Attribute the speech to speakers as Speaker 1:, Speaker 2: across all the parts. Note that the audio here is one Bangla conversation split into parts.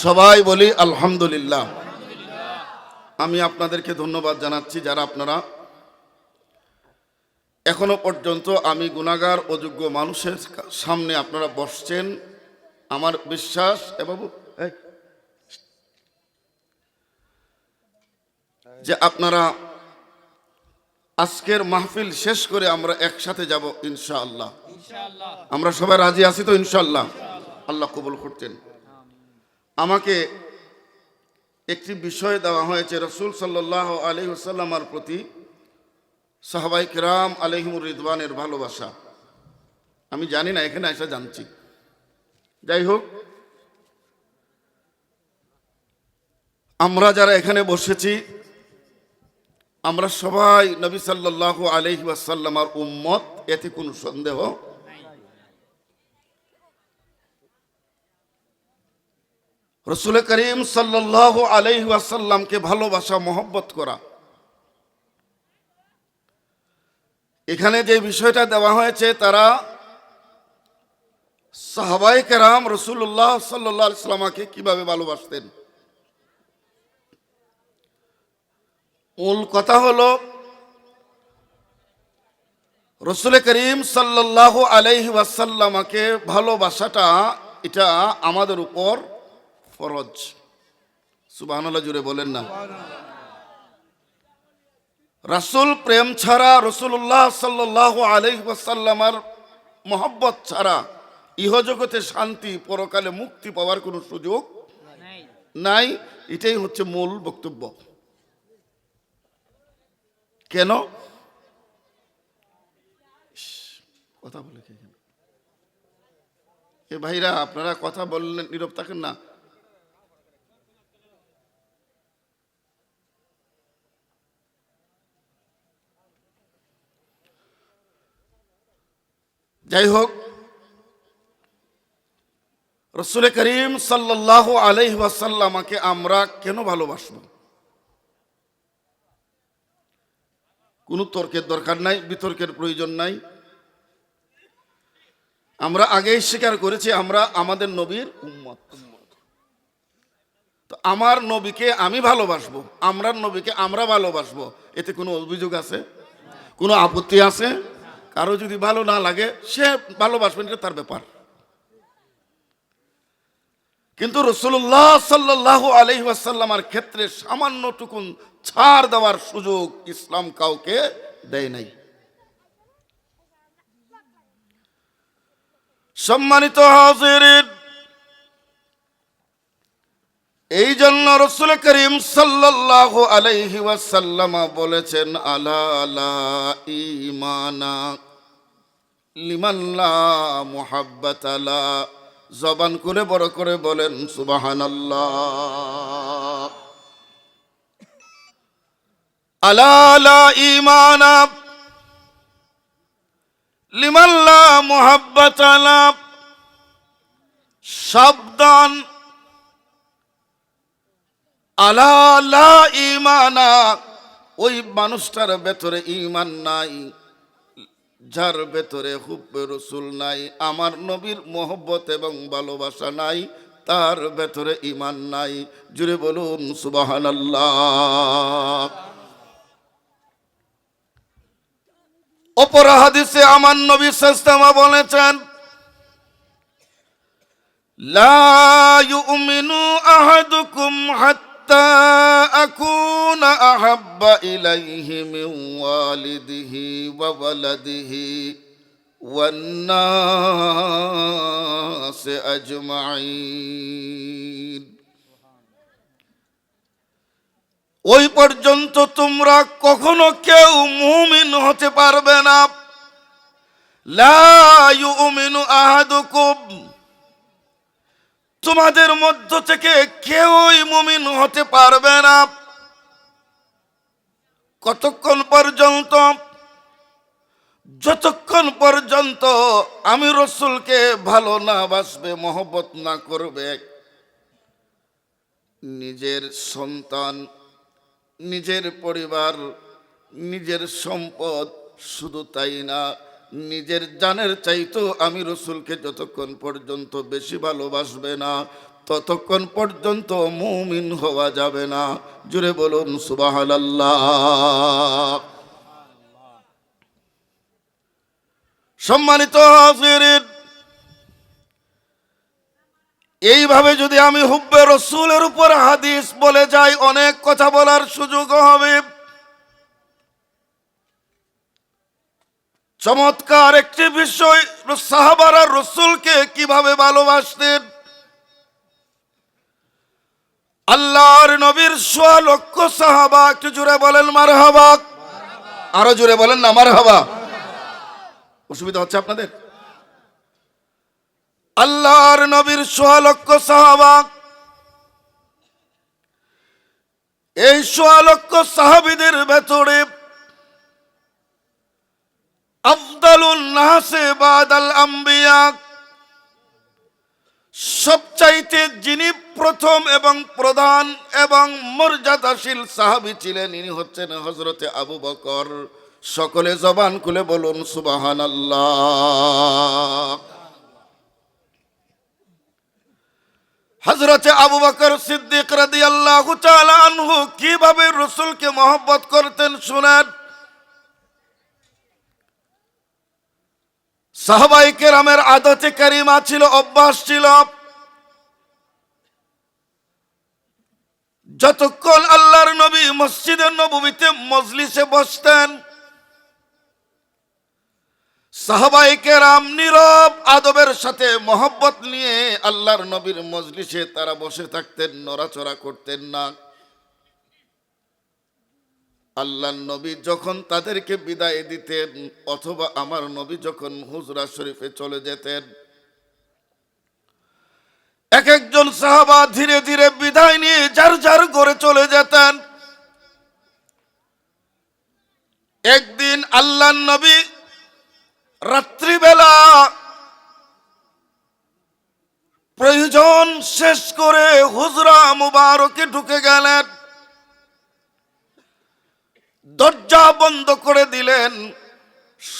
Speaker 1: সবাই বলি আলহামদুলিল্লাহ। আমি আপনাদেরকে ধন্যবাদ জানাচ্ছি যারা আপনারা এখনো পর্যন্ত আমি গুনাহগার অযোগ্য মানুষের সামনে আপনারা বসছেন। আমার বিশ্বাস যে আপনারা আজকের মাহফিল শেষ করে আমরা একসাথে যাব ইনশাআল্লাহ। আমরা সবাই রাজি আছি তো ইনশাআল্লাহ? আল্লাহ কবুল করতেন। আমাকে একটি বিষয় দেওয়া হয়েছে রাসূল সাল্লাল্লাহু আলাইহি ওয়াসাল্লামের প্রতি সাহাবায়ে কেরাম আলাইহিমুর রিদওয়ানের ভালোবাসা। আমি জানি না, এখানে এসে জানছি। যাই হোক, আমরা যারা এখানে বসেছি আমরা সবাই নবী সাল্লাল্লাহু আলাইহি ওয়াসাল্লামের উম্মত, এতে কোনো সন্দেহ। রাসূল করিম সাল্লাল্লাহু আলাইহি ওয়াসাল্লামকে ভালোবাসা, মহব্বত করা, এখানে যে বিষয়টা দেওয়া হয়েছে তারা সাহাবায়ে কেরাম রাসূলুল্লাহ সাল্লাল্লাহু আলাইহি ওয়াসাল্লামকে কিভাবে ভালোবাসতেন। মূল কথা হলো রাসূল করিম সাল্লাল্লাহু আলাইহি ওয়াসাল্লামকে ভালোবাসাটা এটা আমাদের উপর ফরজ। সুবহানাল্লাহ জুড়ে বলেন না। রাসূল প্রেম ছাড়া, রাসূলুল্লাহ সাল্লাল্লাহু আলাইহি ওয়াসাল্লামের মহব্বত ছাড়া ইহজগতে শান্তি, পরকালে মুক্তি পাওয়ার কোনো সুযোগ নাই। এটাই হচ্ছে মূল বক্তব্য। কেন কথা বলে এ ভাইরা, আপনারা কথা বললেন, নীরব থাকেন না। যাই হোক, রাসূল করিম সাল্লাল্লাহু আলাইহি ওয়াসাল্লামকে আমরা কেন ভালোবাসবো? কোনো তর্কের দরকার নাই, বিতর্কের প্রয়োজন নাই। আমরা আগেই স্বীকার করেছি আমরা আমাদের নবীর উম্মত। তো আমার নবীকে আমি ভালোবাসবো, আমরার নবীকে আমরা ভালোবাসবো, এতে কোনো অভিযোগ আছে? কোনো আপত্তি আছে? কারো যদি ভালো না লাগে সে ভালোবাসবেন, এটা তার ব্যাপার। কিন্তু রাসূলুল্লাহ সাল্লাল্লাহু আলাইহি ওয়াসাল্লামের ক্ষেত্রে সামান্যটুকুন ছাড় দেওয়ার সুযোগ ইসলাম কাউকে দেয় নাই। সম্মানিত হাজিরিন, এই জন্য রাসূল করিম সাল্লাল্লাহু আলাইহি ওয়াসাল্লাম বলেছেন, আলা লা ঈমানা লিমান লা মুহাব্বাতা লা। জবান করে বড় করে বলেন সুবহানাল্লাহ। আলা লা ঈমানা লিমান লা মুহাব্বাতা লা। সাবধান, আলা লা ঈমানা, ওই মানুষটার ভেতরে ঈমান নাই যার ভেতরে হুব্বে রাসূল নাই, আমার নবীর মহব্বত এবং ভালোবাসা নাই, তার ভেতরে ঈমান নাই। জুড়ে বলুন সুবহানাল্লাহ। অপর হাদিসে আমার নবী সাল্লাল্লাহু আলাইহি বলেছেন, লা ইউমিনু আহাদুকুম হাত্তা আকুনা আহাব্বা ইলাইহি মিন ওয়ালিদিহি ওয়া ওয়ালাদিহি ওয়ান নাসি আজমাইন। ওই পর্যন্ত তোমরা কখনো কেউ মুমিন হতে পারবে না। লা ইউমিনু আহাদুকুম, তোমাদের মধ্য থেকে কেউই মুমিন হতে পারবে না কতক্ষণ পর্যন্ত? যতক্ষণ পর্যন্ত আমি রাসূলকে ভালো না বাসবে, মহব্বত না করবে। নিজের সন্তান, নিজের পরিবার, নিজের সম্পদ, শুধু তাই না, নিজের জানের চাইতো আমি রাসূলকে যতক্ষণ পর্যন্ত বেশি ভালোবাসবে না, ততক্ষণ পর্যন্ত মুমিন হওয়া যাবে না। জুড়ে বলুন সুবহানাল্লাহ। সম্মানিত হাজিরিন, এইভাবে যদি আমি হুব্বে রসুলের উপর হাদিস বলে যাই, অনেক কথা বলার সুযোগ হবে। চমৎকার একটি বিষয়, সাহাবারা রসুলকে কিভাবে ভালোবাসতেন। আল্লাহর নবীর ১৬ লক্ষ সাহাবা, একটু জোরে বলেন মারহাবা। আরো জোরে বলেন না মারহাবা। অসুবিধা হচ্ছে আপনাদের? আল্লাহর নবীর ১৬ লক্ষ সাহাবা, এই ১৬ লক্ষ সাহাবীদের ভেতরে আফদালুন নাসে বাদাল আম্বিয়া, সবচাইতে যিনি প্রথম এবং প্রধান এবং মর্যাদাশীল সাহাবী ছিলেন, ইনি হচ্ছেন হযরতে আবু বকর। সকলে জবান খুলে বলুন সুবহানাল্লাহ। হযরতে আবু বকর সিদ্দিক রাদিয়াল্লাহু তাআলা আনহু কিভাবে রাসূলকে মহব্বত করতেন শুনেন। সাহাবায়ে কেরামের আদতে কারিমা ছিল, অভ্যাস ছিল, যতক্ষণ আল্লাহর নবী মসজিদে নববীতে মজলিসে বসতেন, সাহাবায়ে কেরাম নীরব আদবের সাথে মহব্বত নিয়ে আল্লাহর নবীর মজলিসে তারা বসে থাকতেন, নড়াচড়া করতেন না। আল্লাহর নবী যখন তাদেরকে বিদায় দিতেন, অথবা আমার নবী যখন হুজরা শরীফে চলে যেতেন, এক একজন সাহাবা ধীরে ধীরে বিদায় নিয়ে যার যার ঘরে চলে যেতেন। একদিন আল্লাহর নবী রাত্রিবেলা প্রয়োজন শেষ করে হুজরা মুবারকে ঢুকে গেলেন, দরজা বন্ধ করে দিলেন।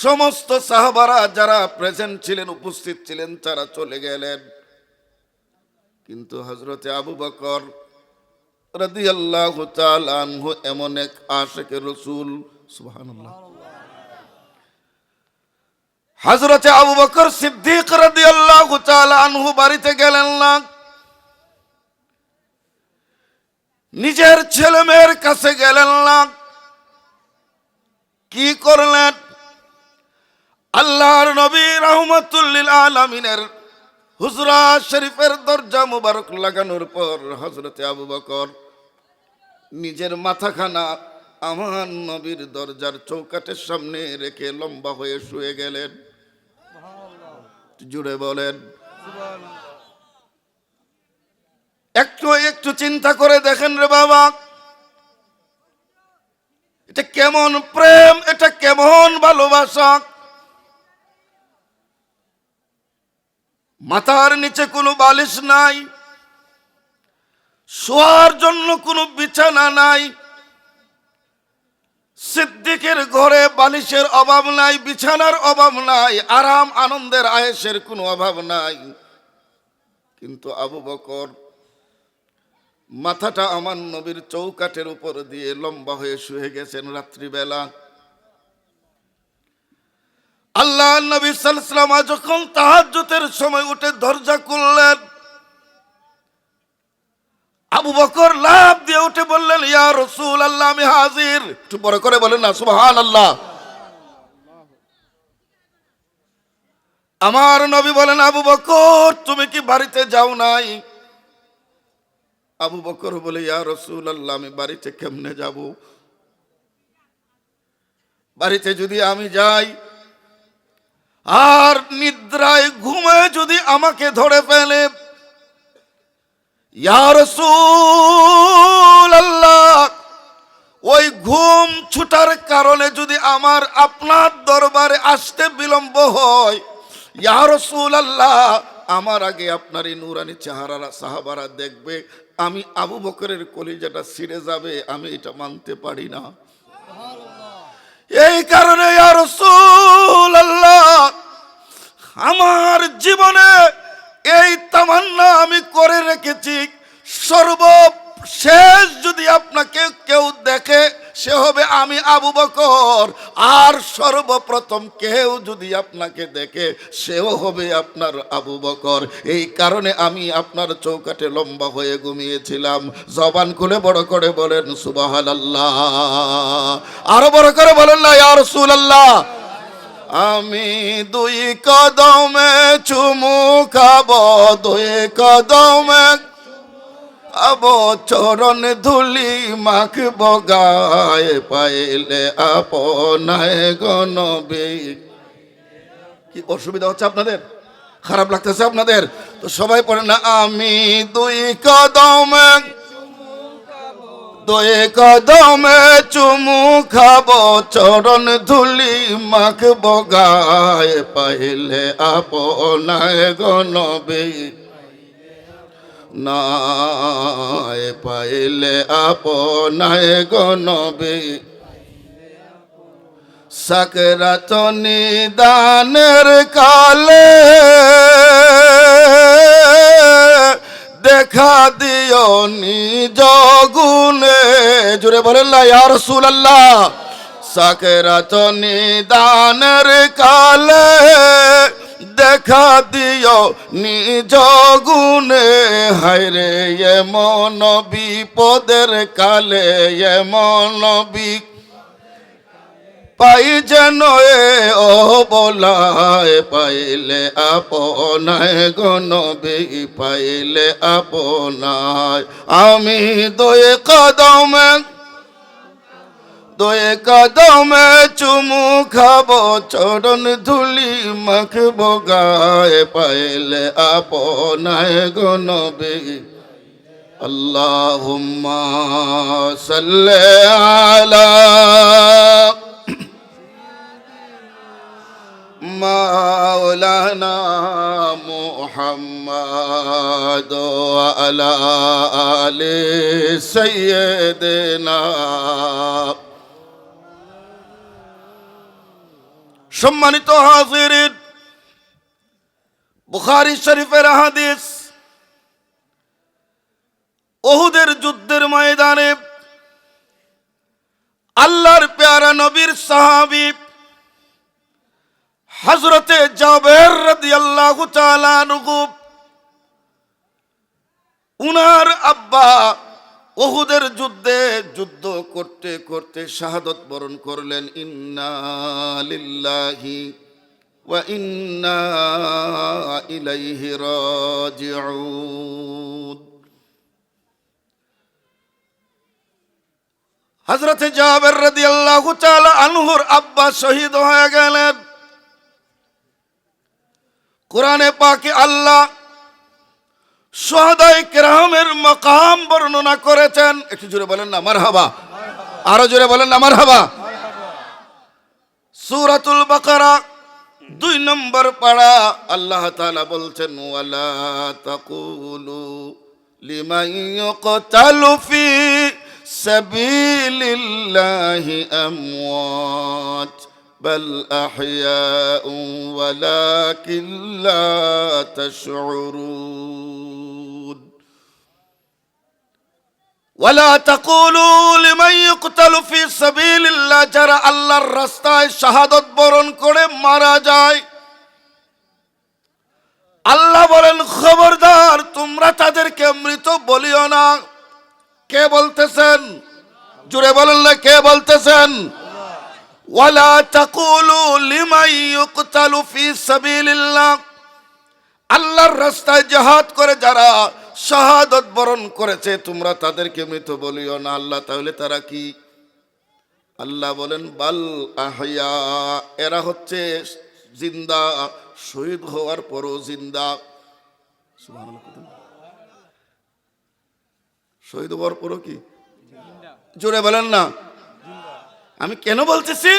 Speaker 1: সমস্ত সাহাবারা যারা প্রেজেন্ট ছিলেন, উপস্থিত ছিলেন, তারা চলে গেলেন। কিন্তু হযরতে আবু বকর রাদিয়াল্লাহু তাআলা আনহু এমন এক আশিকে রাসূল, সুবহানাল্লাহ, হযরতে আবু বকর সিদ্দিক রাদিয়াল্লাহু তাআলা আনহু বাড়িতে গেলেন না। নিজের ছেলে মেয়ের কাছে গেলেন না। কি করলেন? আল্লাহর নবী রাহমাতুল লিল আলামিনের হুজরা শরীফের দরজা মুবারক লাগানোর পর হযরতে আবু বকর নিজের মাথাখানা আমার নবীর দরজার চৌকাঠের সামনে রেখে লম্বা হয়ে শুয়ে গেলেন। জুড়ে বলেন। একটু একটু চিন্তা করে দেখেন রে বাবা, এটা কেমন প্রেম, এটা কেমন ভালোবাসা। মাথার নিচে কোনো বালিশ নাই, শোয়ার জন্য কোনো বিছানা নাই। সিদ্দিকের ঘরে বালিশের অভাব নাই, বিছানার অভাব নাই, আরাম আনন্দের আয়েশের কোনো অভাব নাই। কিন্তু আবু বকর মাথাটা আমার নবীর চৌকাঠের উপর দিয়ে লম্বা হয়ে শুয়ে গেছেন রাত্রিবেলা। আল্লাহ নবী সাল্লাল্লাহু আলাইহি ওয়াসাল্লাম যখন তাহাজ্জুদের সময় উঠে দরজা খুললেন, আবু বকর লাফ দিয়ে উঠে বললেন, ইয়া রাসূলুল্লাহ, আমি হাজির। একটু বড় করে বলেন না সুবহানাল্লাহ। আমার নবী বলেন, আবু বকর তুমি কি বাড়িতে যাও নাই? আবু বকর বলে, ইয়া রাসূলুল্লাহ, আমি বাড়িতে কেমনে যাব? বাড়িতে যদি আমি যাই আর নিদ্রায় ঘুমে যদি আমাকে ধরে ফেলে, ইয়া রাসূলুল্লাহ, ওই ঘুম ছুটার কারণে যদি আমার আপনার দরবারে আসতে বিলম্ব হয়, ইয়া রাসূলুল্লাহ, আমার আগে আপনার এই নূরানি চেহারা সাহাবারা দেখবে, আমি আবু বকরের কলিজাটা ছিঁড়ে যাবে, আমি এটা মানতে পারি না। এই কারণে ইয়া রাসূলুল্লাহ, আমার জীবনে এই তামান্না আমি করে রেখেছি, সর্বশেষ যদি আপনাকে কেউ দেখে সে হবে আমি আবু বকর, আর সর্বপ্রথম কেউ যদি আপনাকে দেখে সেও হবে আপনার আবু বকর। এই কারণে আমি আপনার চৌকাঠে লম্বা হয়ে ঘুমিয়েছিলাম। জবান খুলে বড় করে বলেন সুবহানাল্লাহ, আরো বড় করে বলেন না ইয়া রাসূলুল্লাহ। আমি দুই কদমে চুমু খাবো, দুই কদমে আবো, চরণ ধুলি মাখবো গায়ে, পাইলে আপনায় গো নবী। কি অসুবিধা হচ্ছে আপনাদের? খারাপ লাগতেছে আপনাদের? তো সবাই পড়েন না, আমি দুই কদমে, দুই কদমে চুমু খাবো, চরণ ধুলি মাখবো গায়ে, পাইলে আপনায় গো নবী, নাই পাইলে আপনায় গো নবী। সাকরাত নিদানের কালে দেখা দিও নিজ গুণে, জোরে বলেন না ইয়া রাসূলুল্লাহ। সাকরাত নিদানের কালে দেখা দিও নিজ গুণে, হায়রে এমন বিপদের কালে, এমন পাই যেন এ ও বলায়, পাইলে আপনায় গো নবী, পাইলে আপনায়। আমি দুই কদমে, দুই কদমে চুমু খাবো, চরণ ধুলি মাখবো গায়ে, পাইলে আপনায় গো নবী। আল্লাহুম্মা সাল্লি আলা মাওলানা মুহাম্মাদ ওয়া আলা আলি সাইয়্যিদিনা। সম্মানিত হাজিরিন, বুখারী শরীফের হাদিস, উহুদের যুদ্ধের ময়দানে আল্লাহর পেয়ারা নবীর সাহাবী হযরতে জাবের রাদিয়াল্লাহু তাআলা আনহু, উনার আব্বা উহুদের যুদ্ধে যুদ্ধ করতে করতে শাহাদত বরণ করলেন। ইন্না লিল্লাহি ওয়া ইন্না ইলাইহি রাজিউন। হযরতে জাবের রাদিয়াল্লাহু তাআলা আনহুর আব্বা শহীদ হয়ে গেলেন। কোরআনে পাকে আল্লাহ শুহাদায়ে কেরামের মাকাম বর্ণনা করেছেন। একটু জোরে বলেন না মারহাবা, আরো জোরে বলেন না মারহাবা। সূরাতুল বাকারা 2 নম্বর পারা আল্লাহ তাআলা বলছেন, ওয়ালা তাকুলু লিমান ইউকতালু ফি সাবিলিল্লাহি আমওয়াত বাল আহইয়াউ ওয়ালাকিন লা তাশউরুন। ওয়ালা তাকুলু লিমান ইউকতালু ফি সাবিলিল্লাহ, যারা আল্লাহর রাস্তায় শাহাদাত বরণ করে মারা যায়, আল্লাহ বলেন খবরদার তোমরা তাদেরকে মৃত বলিও না। কে বলতেছেন? জোরে বলেন না, কে বলতেছেন? ওয়ালা তাকুলু লিমান ইউকতালু ফি সাবিলিল্লাহ, আল্লাহর রাস্তায় জিহাদ করে যারা শাহাদাত বরণ করেছে তোমরা তাদেরকে মৃত বলিও না। আল্লাহ তাহলে তারা কি? আল্লাহ বলেন বাল আহইয়া, এরা হচ্ছে জিন্দা, শহীদ হওয়ার পরও জিন্দা। শহীদ হওয়ার পরও কি? জোরে বলেন না। আমি কেন বলতেছি?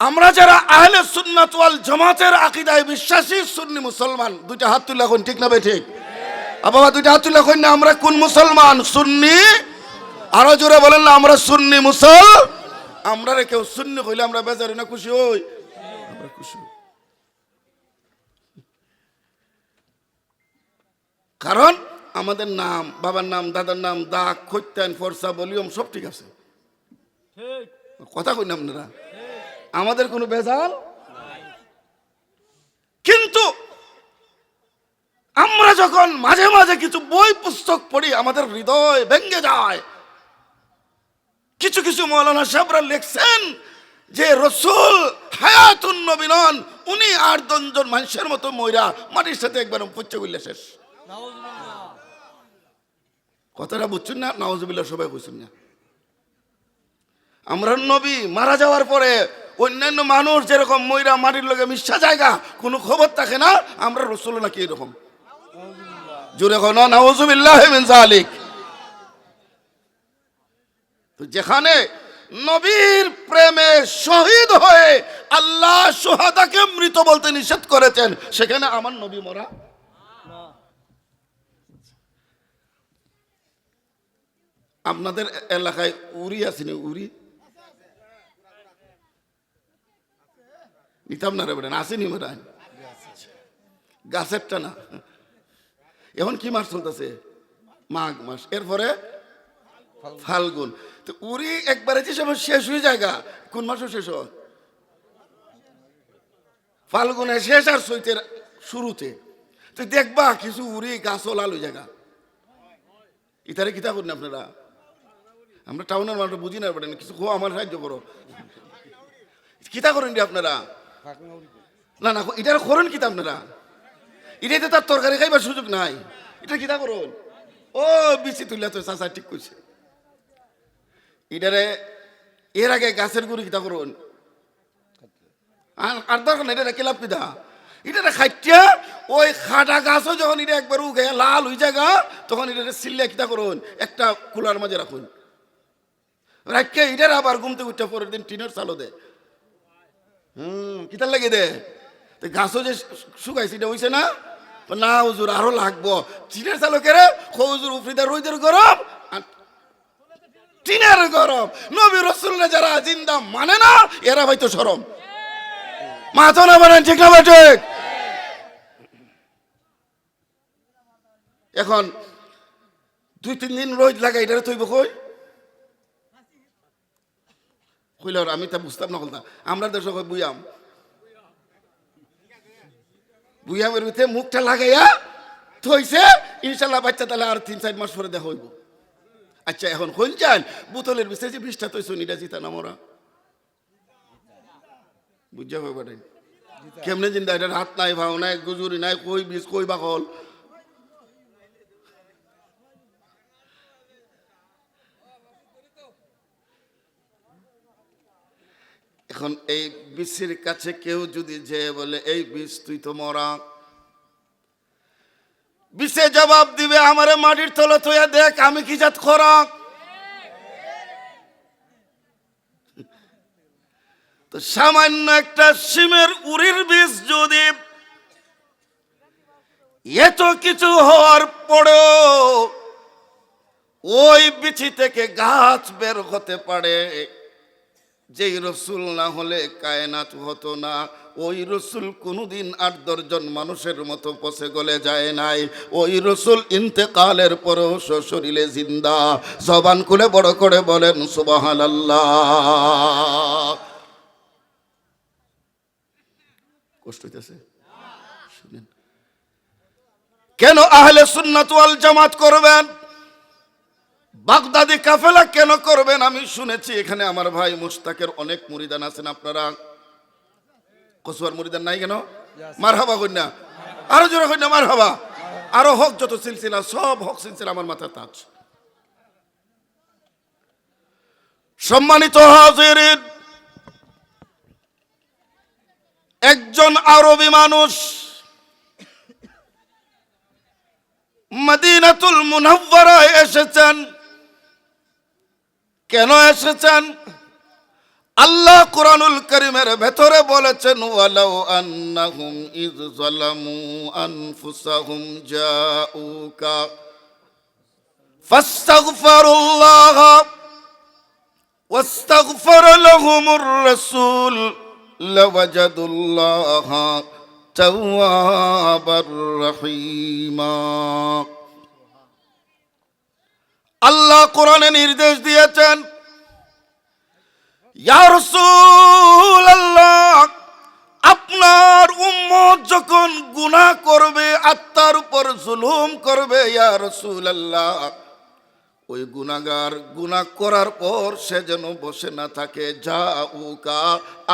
Speaker 1: আমরা যারা আহলে সুন্নাত ওয়াল জামাতের আকীদায় বিশ্বাসী সুন্নি মুসলমান, দুইটা হাত তুলে এখন, ঠিক না বে ঠিক? বাবা দুইটা হাত তুলে এখন না, আমরা কোন মুসলমান? সুন্নি। আরো জোরে বলেন না, আমরা সুন্নি মুসল। আমরা রে কেউ সুন্নি কইলে আমরা বেজারি না খুশি হই? আমরা খুশি। কারণ আমাদের নাম, বাবার নাম, দাদার নাম, দাগ, খৈতান, ফরসা, ভলিউম সব ঠিক আছে। কথা কই না আপনারা? আমাদের কোনো ভেজাল। কিন্তু আমরা যখন মাঝে মাঝে কিছু বই পুস্তক পড়ি আমাদের হৃদয় ভেঙে যায়। কিছু কিছু মাওলানা সাহেবরা লিখছেন যে রসুল হায়াতুন নবী নন, উনি 8-10 জন মানুষের মতো মইরা মাটির সাথে একবার পুচ্ছ করলে শেষ। কথাটা বুঝছেন না? নাউজুবিল্লাহ সবাই বুঝছেন না? আমরা নবী মারা যাওয়ার পরে অন্যান্য মানুষ যেরকম মইরা মাটির লগে মিশা জায়গা কোনো খবর থাকে না, আমরা রসুল নাকি এরকম। জোরে কোন নাউজুবিল্লাহ মিন যালিক। তো যেখানে নবীর প্রেমে শহীদ হয়ে আল্লাহ শুহাদাকে মৃত বলতে নিষেধ করেছেন, সেখানে আমার নবী মরা। আপনাদের এলাকায় উরি আসেনি? উরি নিতাম না রে বেটা, আসেনি মেরা? গাছেরটা না। এখন কি মাস চলতেছে? মাঘ মাস, এরপরে ফাল্গুন। তো উরি একবারে যে সময় শেষ হয়ে যায়, কোন মাসও শেষ হয়? ফাল্গুনে শেষ আর চৈতের শুরুতে। তো দেখবা কিছু উরি গাছ লাল হয়ে জায়গা। ইতারে কিতা করেন আপনারা? আমরা টাউনের মানুষ বুঝি না বেটা, কিছু আমার সাহায্য করো। কিতা করেন আপনারা? না না, এটার করেন কিতা আপনারা? এটাতে তার তরকারি খাইবার সুযোগ নাই। এটা কিতা করুন? ও বিচি তুললে তো চাচা ঠিক করছে। এটারে এর আগে গাছের গুড়ি কিতা করুন? আর দরকার না, এটা কেলাপ কিতা? এটা খাইটিয়া ওই খাটা গাছও যখন এটা একবার উঠে লাল হয়ে জায়গা, তখন এটা সিল্লে কিতা করুন? একটা কুলার মাঝে রাখুন, রাখিয়া এটার আবার ঘুমতে উঠতে পরের দিন টিনের চালো দে। কিতার লাগে দে? গাছও যে শুকাইছে এটা হইছে না? না হুজুর আরো লাগবো। টিনের চালকের হুজুর উফরিদার রোদের গরম, টিনের গরম। নবী রাসূলরা যারা জিন্দা মানে না, এরা হয়তো শরম। মাথা না বানান, ঠিক না ঠিক? এখন 2-3 দিন রোদ লাগাই এটারে তৈব কই কইল, আমি তা বুঝতাম না। বলতাম আমরা দেশ বুয়াম, বুয়ামের ভিতরে মুখটা লাগাইয়া থইছে, ইনশাল্লাহ বাচ্চা তাহলে আর 3-4 মাস পরে দেখা হইব। আচ্ছা এখন কইন যান বোতলের ভিতরে যে বিষটা তৈছো নিটা জিতা না মরা বুঝা হয়ে পারে কেমনে জিন্দা? এটার হাত নাই, ভাও নাই, গুজুরি নাই, কই বিষ কই বাকল। এখন এই বিষের কাছে কেউ যদি যে বলে এই বিষ তুই তো মরা, বিষে জবাব দিবে আমারে মাটির তলে থইয়া দেখ আমি কি জাত খোরাক। তো সামান্য একটা শিমের উরির বীজ যদি এত কিছু হওয়ার পরেও ওই বিচি থেকে গাছ বের হতে পারে, যেই রসুল না হলে কায়নাত হতো না। ওই রসুল কোনোদিন 8-10 জন মানুষের মতো পচে গলে যায় নাই। ওই রসুল ইন্তেকালের পরেও শরীরে জিন্দা। জবান খুলে বড় করে বলেন সুবহানাল্লাহ। কষ্ট হইতেছে? শুনেন, কেন আহলে সুন্নাত ওয়াল জামাত করবেন? বাগদাদি কাফেলা কেন করবেন? আমি শুনেছি এখানে আমার ভাই মুশতাকের অনেক মুরিদান আছেন। আপনারা কসুয়ার মুরিদান নাই কেন? মারহাবা কইনা, আরো জোরে কইনা মারহাবা। আরো হক যত সিলসিলা, সব হক সিলসিলা আমার মাথায় তাজ। সম্মানিত হাজিরিন, একজন আরবি মানুষ মদিনাতুল মুনাওয়ারায় এসেছেন। কেন এসেছেন? আল্লাহ কুরআনুল কারীমের ভেতরে বলেছেন ওয়ালাউ আন্নাহুম ইয যালামু আনফুসাহুম জাউকা ফাস্তাগফিরুল্লাহ ওয়াস্তাগফার লাহুমুর রাসূল লাওয়াজাদুল্লাহ তাওয়াবার রহিমা। আল্লাহ কোরআনে নির্দেশ দিয়েছেন, ইয়া রাসূলুল্লাহ, আপনার উম্মত যখন গুনাহ করবে, আত্মার উপর জুলুম করবে, ইয়া রাসূলুল্লাহ, ওই গুনাহগার গুনাহ করার পর সে যেন বসে না থাকে, যাউকা,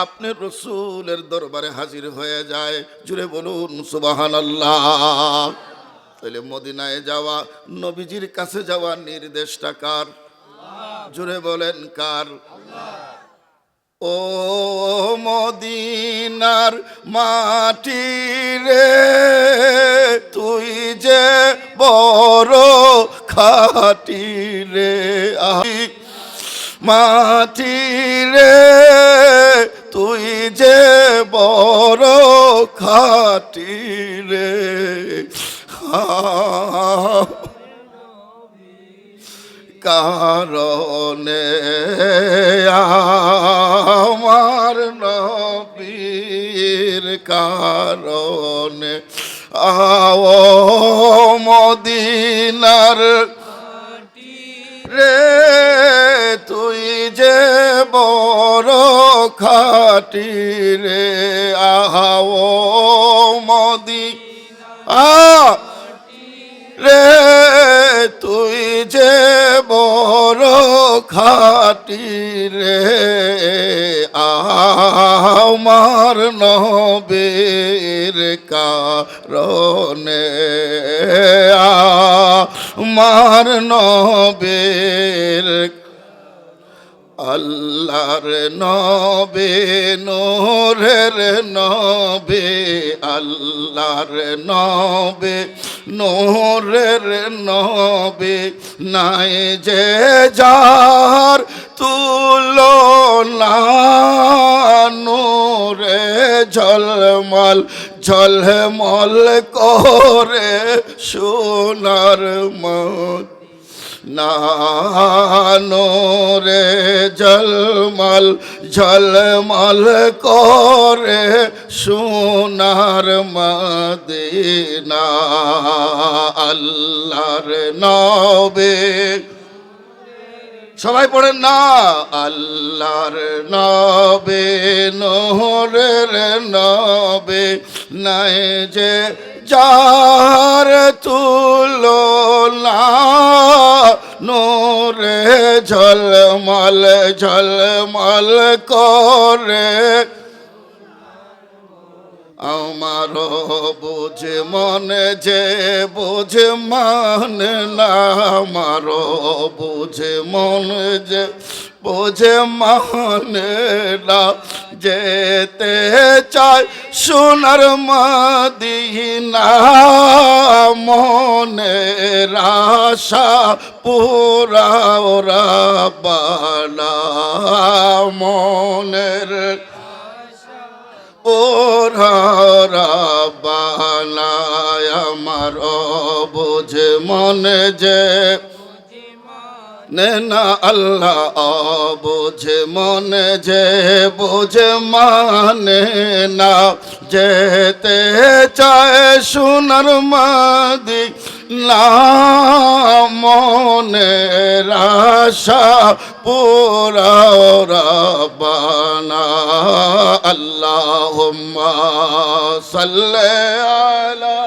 Speaker 1: আপনি রাসূলের দরবারে হাজির হয়ে যায়। জুড়ে বলুন সুবহানাল্লাহ। তাহলে মদিনায় যাওয়া, নবীজির কাছে যাওয়া নির্দেশটা কার? জুড়ে বলেন কার? ও মদিনার মাটি রে, তুই যে বড় খাটি রে, মাটি রে, তুই যে বড় খাটি রে, কারণে আমার নবীর কারণে, আও মদিনার রে, তুই যে বড় খাটি রে, আও মদিনা রে, তুই যে বড় খাটি রে, আমার নবীর কারণে, আমার নবীর, আল্লাহর নবী নূরের নবী, আল্লাহর নবী নূরের নবী, নাই যে যার তুলনা, নূরে ঝলমল ঝলমল করে সোনার মত, নূরে ঝলমল ঝলমল করে সোনার মদিনা, আল্লাহর নবী, সবাই পড়েন না, আল্লাহর নবী নূরের নবী, নাই যে যার তুলনা, নূরে ঝলমল ঝলমল করে, আমার বুঝে মনে যে বুঝে মানে না, আমার বুঝে মনে যে বুঝে মানে না, যেতে চাই সোনার মদিনা, মনের আশা পুরাও রাব্বানা, মনের ওরা রাব্বানা, আমার বুঝে মনে যে না, আল্লাহ বুঝে মনে যে বুঝে মানে না, যেতে চায় সোনার মদিনা, মনের আশা পুরাও রাব্বানা, আল্লাহুম্মা সাল্লি আলা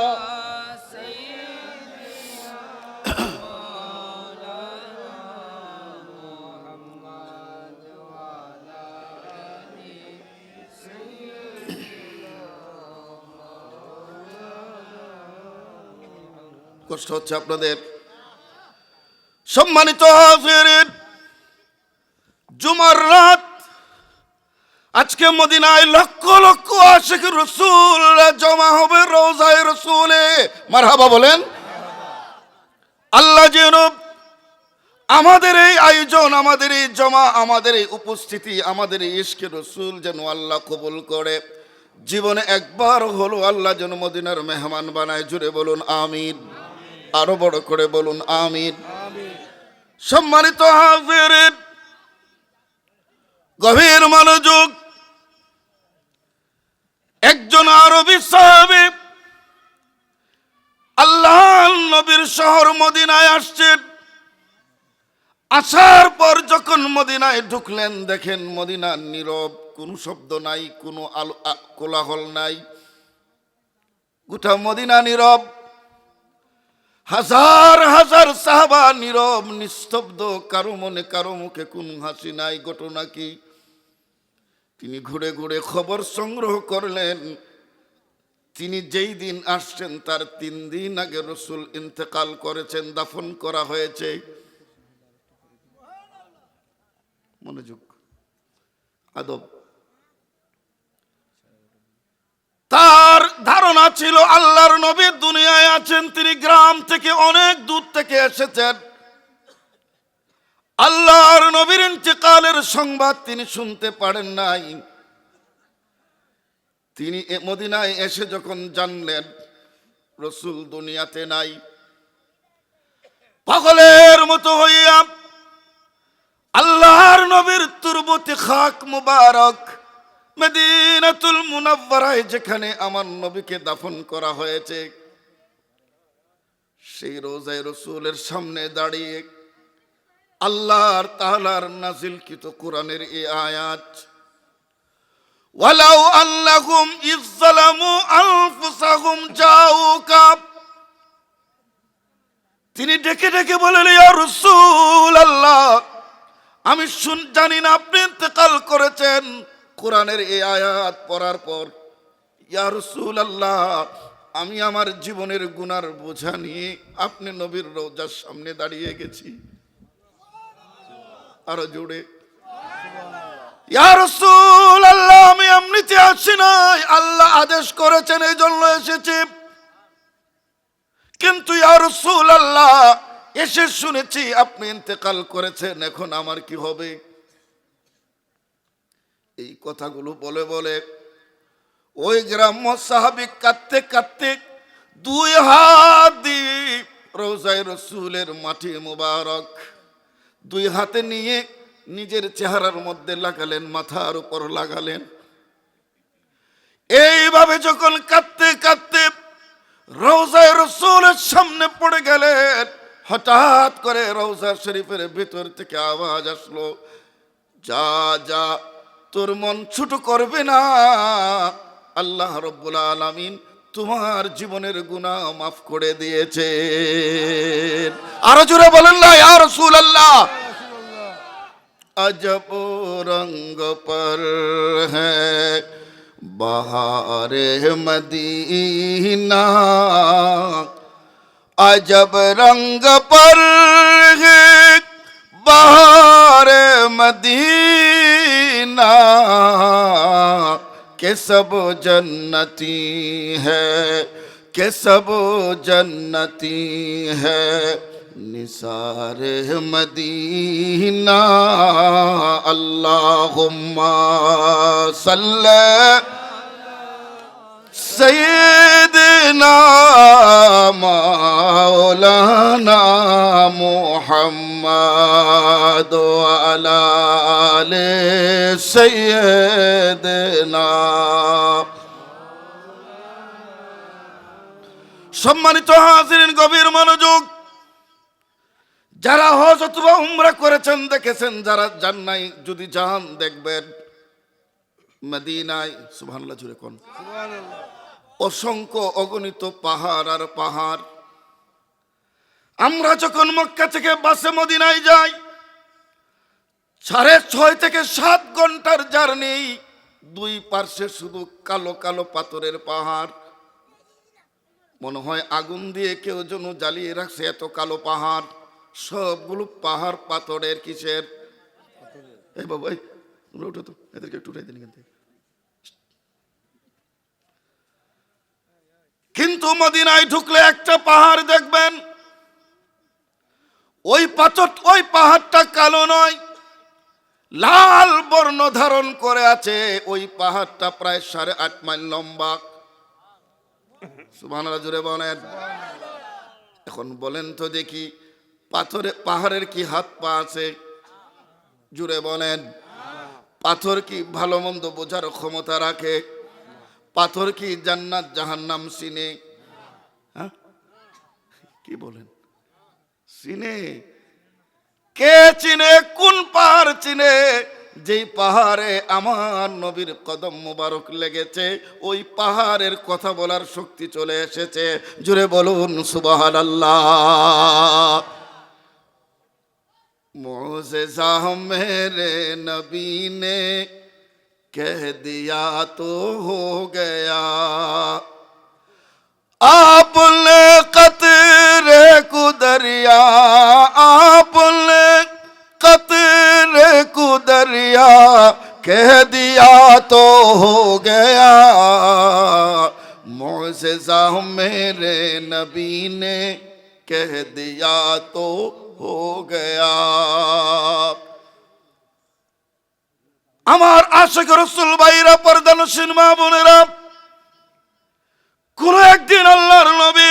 Speaker 1: কষ্ট হচ্ছে আপনাদের। সম্মানিত হাজিরিন, জুমার রাত, আজকে মদিনায় লক্ষ লক্ষ আশিক রাসূল জমা হবে রওজায়ে রাসূলে। মারহাবা বলেন। আল্লাহ যেন আমাদের এই আয়োজন, আমাদের এই জমা, আমাদের এই উপস্থিতি, আমাদের এই ইশকে রাসূল যেন আল্লাহ কবুল করে। জীবনে একবার হলো আল্লাহ যেন মদিনার মেহমান বানায়। জুড়ে বলুন আমিন, আরো বড় করে বলুন আমিন। সম্মানিত হাজিরিন, গভীর মনোযোগ। একজন আরবি সাহাবী আল্লাহর নবীর শহর মদিনায় আসছেন। আসার পর যখন মদিনায় ঢুকলেন, দেখেন মদিনা নীরব, কোনো শব্দ নাই, কোনো আলো কোলাহল নাই, গোটা মদিনা নীরব। হাজার হাজার সাহাবা নীরব নিস্তব্ধ, কারো মনে কারো মুখে কোনো হাসি নাই। ঘটনা কি? তিনি ঘুরে ঘুরে খবর সংগ্রহ করলেন। তিনি যেই দিন আসছেন তার 3 দিন আগে রসুল ইন্তেকাল করেছেন, দাফন করা হয়েছে। মনোযোগ, আদব। তার ধারণা ছিল আল্লাহর নবী দুনিয়ায় আছেন, তিনি গ্রাম থেকে অনেক দূর থেকে এসেছেন। আল্লাহর নবীর ইন্তেকালের সংবাদ তিনি শুনতে পারেন নাই। তিনি মদিনায় এসে যখন জানলেন রসুল দুনিয়াতে নাই, পাগলের মতো হইয়া আল্লাহর নবীর তুরবতে খাক মুবারক মদিনাতুল মুনাওয়ারায় যেখানে আমার নবীকে দাফন করা হয়েছে, সেই রোজায় রসুলের সামনে দাঁড়িয়ে আল্লাহর তাআলার নাজিলকৃত কোরআনের এই আয়াত, ওয়ালাউ আন্নাহুম ইযযালামু আনফুসাহুম জাউকা, তিনি ডেকে ডেকে বলেন, ইয়া রাসূলুল্লাহ, আমি জানি না আপনি ইন্তেকাল করেছেন। কোরআনের এই আয়াত পড়ার পর, ইয়া রাসূলুল্লাহ, আমি আমার জীবনের গুনার বোঝা নিয়ে আপনি নবীর রওজার সামনে দাঁড়িয়ে গেছি। আরো জোরে, ইয়া রাসূলুল্লাহ, আমি এমনিতে আসি নাই, আল্লাহ আদেশ করেছেন এই জন্য এসেছি। কিন্তু ইয়া রাসূলুল্লাহ, এসে শুনেছি আপনি ইন্তেকাল করেছেন, এখন আমার কি হবে? এই কথাগুলো বলে বলে ওই গ্রাম্য সাহাবী কাঁদতে কাঁদতে 2 হাত দিয়ে রওজায়ে রসুলের মাটি মুবারক 2 হাতে নিয়ে নিজের চেহারার মধ্যে লাগালেন, মাথার উপর লাগালেন। এইভাবে যখন কাঁদতে কাঁদতে রওজায়ে রসুলের সামনে পড়ে গেলেন, হঠাৎ করে রওজা শরীফের ভিতর থেকে আওয়াজ আসলো, যা যা, তোর মন ছোট করবে না, আল্লাহ রাব্বুল আলামিন তোমার জীবনের গুনাহ মাফ করে দিয়েছে। আরো জোরে বলেন না ইয়া রাসূলুল্লাহ। अजब रंग पर है बहारे मदीना, अजब रंग पर है बहारे मदीना, के सब जन्नती है, के सब जन्नती है, निसारे मदीना, अल्लाहुम्मा सल्ले सय्यिदना मौलाना मुहम्मद व अला आले सय्यिदना। সম্মানিত হাজিরিন, গভীর মনোযোগ। যারা হজ অথবা উমরা করেছেন দেখেছেন, যারা যান নাই যদি যান দেখবেন মদিনায়, সুবহানাল্লাহ জুড়ে কোন, অসংখ্য অগণিত পাহাড় আর পাহাড়। আমরা যখন মক্কা থেকে বাসে মদিনায় যাই, 6.5 থেকে 7 ঘন্টার জার্নি, 2 পার্শ্বে শুধু কালো কালো পাথরের পাহাড়। মনে হয় আগুন দিয়ে কেউ যেন জ্বালিয়ে রাখছে, এত কালো পাহাড়। সবগুলো পাহাড় পাথরের। কিসের? এই বাবা, উঠো তো, এদেরকে একটু উঠাই দিন এখান থেকে। কিন্তু মদিনায় ঢুকলে একটা পাহাড় দেখবেন, ওই পাহাড়টা কালো নয়, লাল বর্ণ ধারণ করে আছে। ওই পাহাড়টা প্রায় 8.5 মাইল লম্বা। সুবহানাল্লাহ জোরে বলেন। এখন বলেন তো দেখি, পাহাড়ের কি হাত পা আছে? জুড়ে বলেন। পাথর কি ভালো মন্দ বোঝার ক্ষমতা রাখে? পাথর কি জান্নাত জাহান্নাম চিনে? হ্যাঁ, কি বলেন? চিনে? কে চিনে? কোন পাহাড় চিনে? যেই পাহাড়ে আমার নবীর কদম মোবারক লেগেছে, ওই পাহাড়ের কথা বলার শক্তি চলে এসেছে। জুড়ে বলুন সুবহানাল্লাহ। मोज़ेज़ा मेरे नबी ने कह दिया तो हो गया, आपने कतरे को दरिया, आपने कतरे को दरिया कह दिया तो हो गया, मोज़ेज़ा मेरे नबी ने कह दिया तो हो गया। আমার আশিক রাসূল ভাইরা, পর্দানশীল মা বোনেরা, কোন একদিন আল্লাহর নবী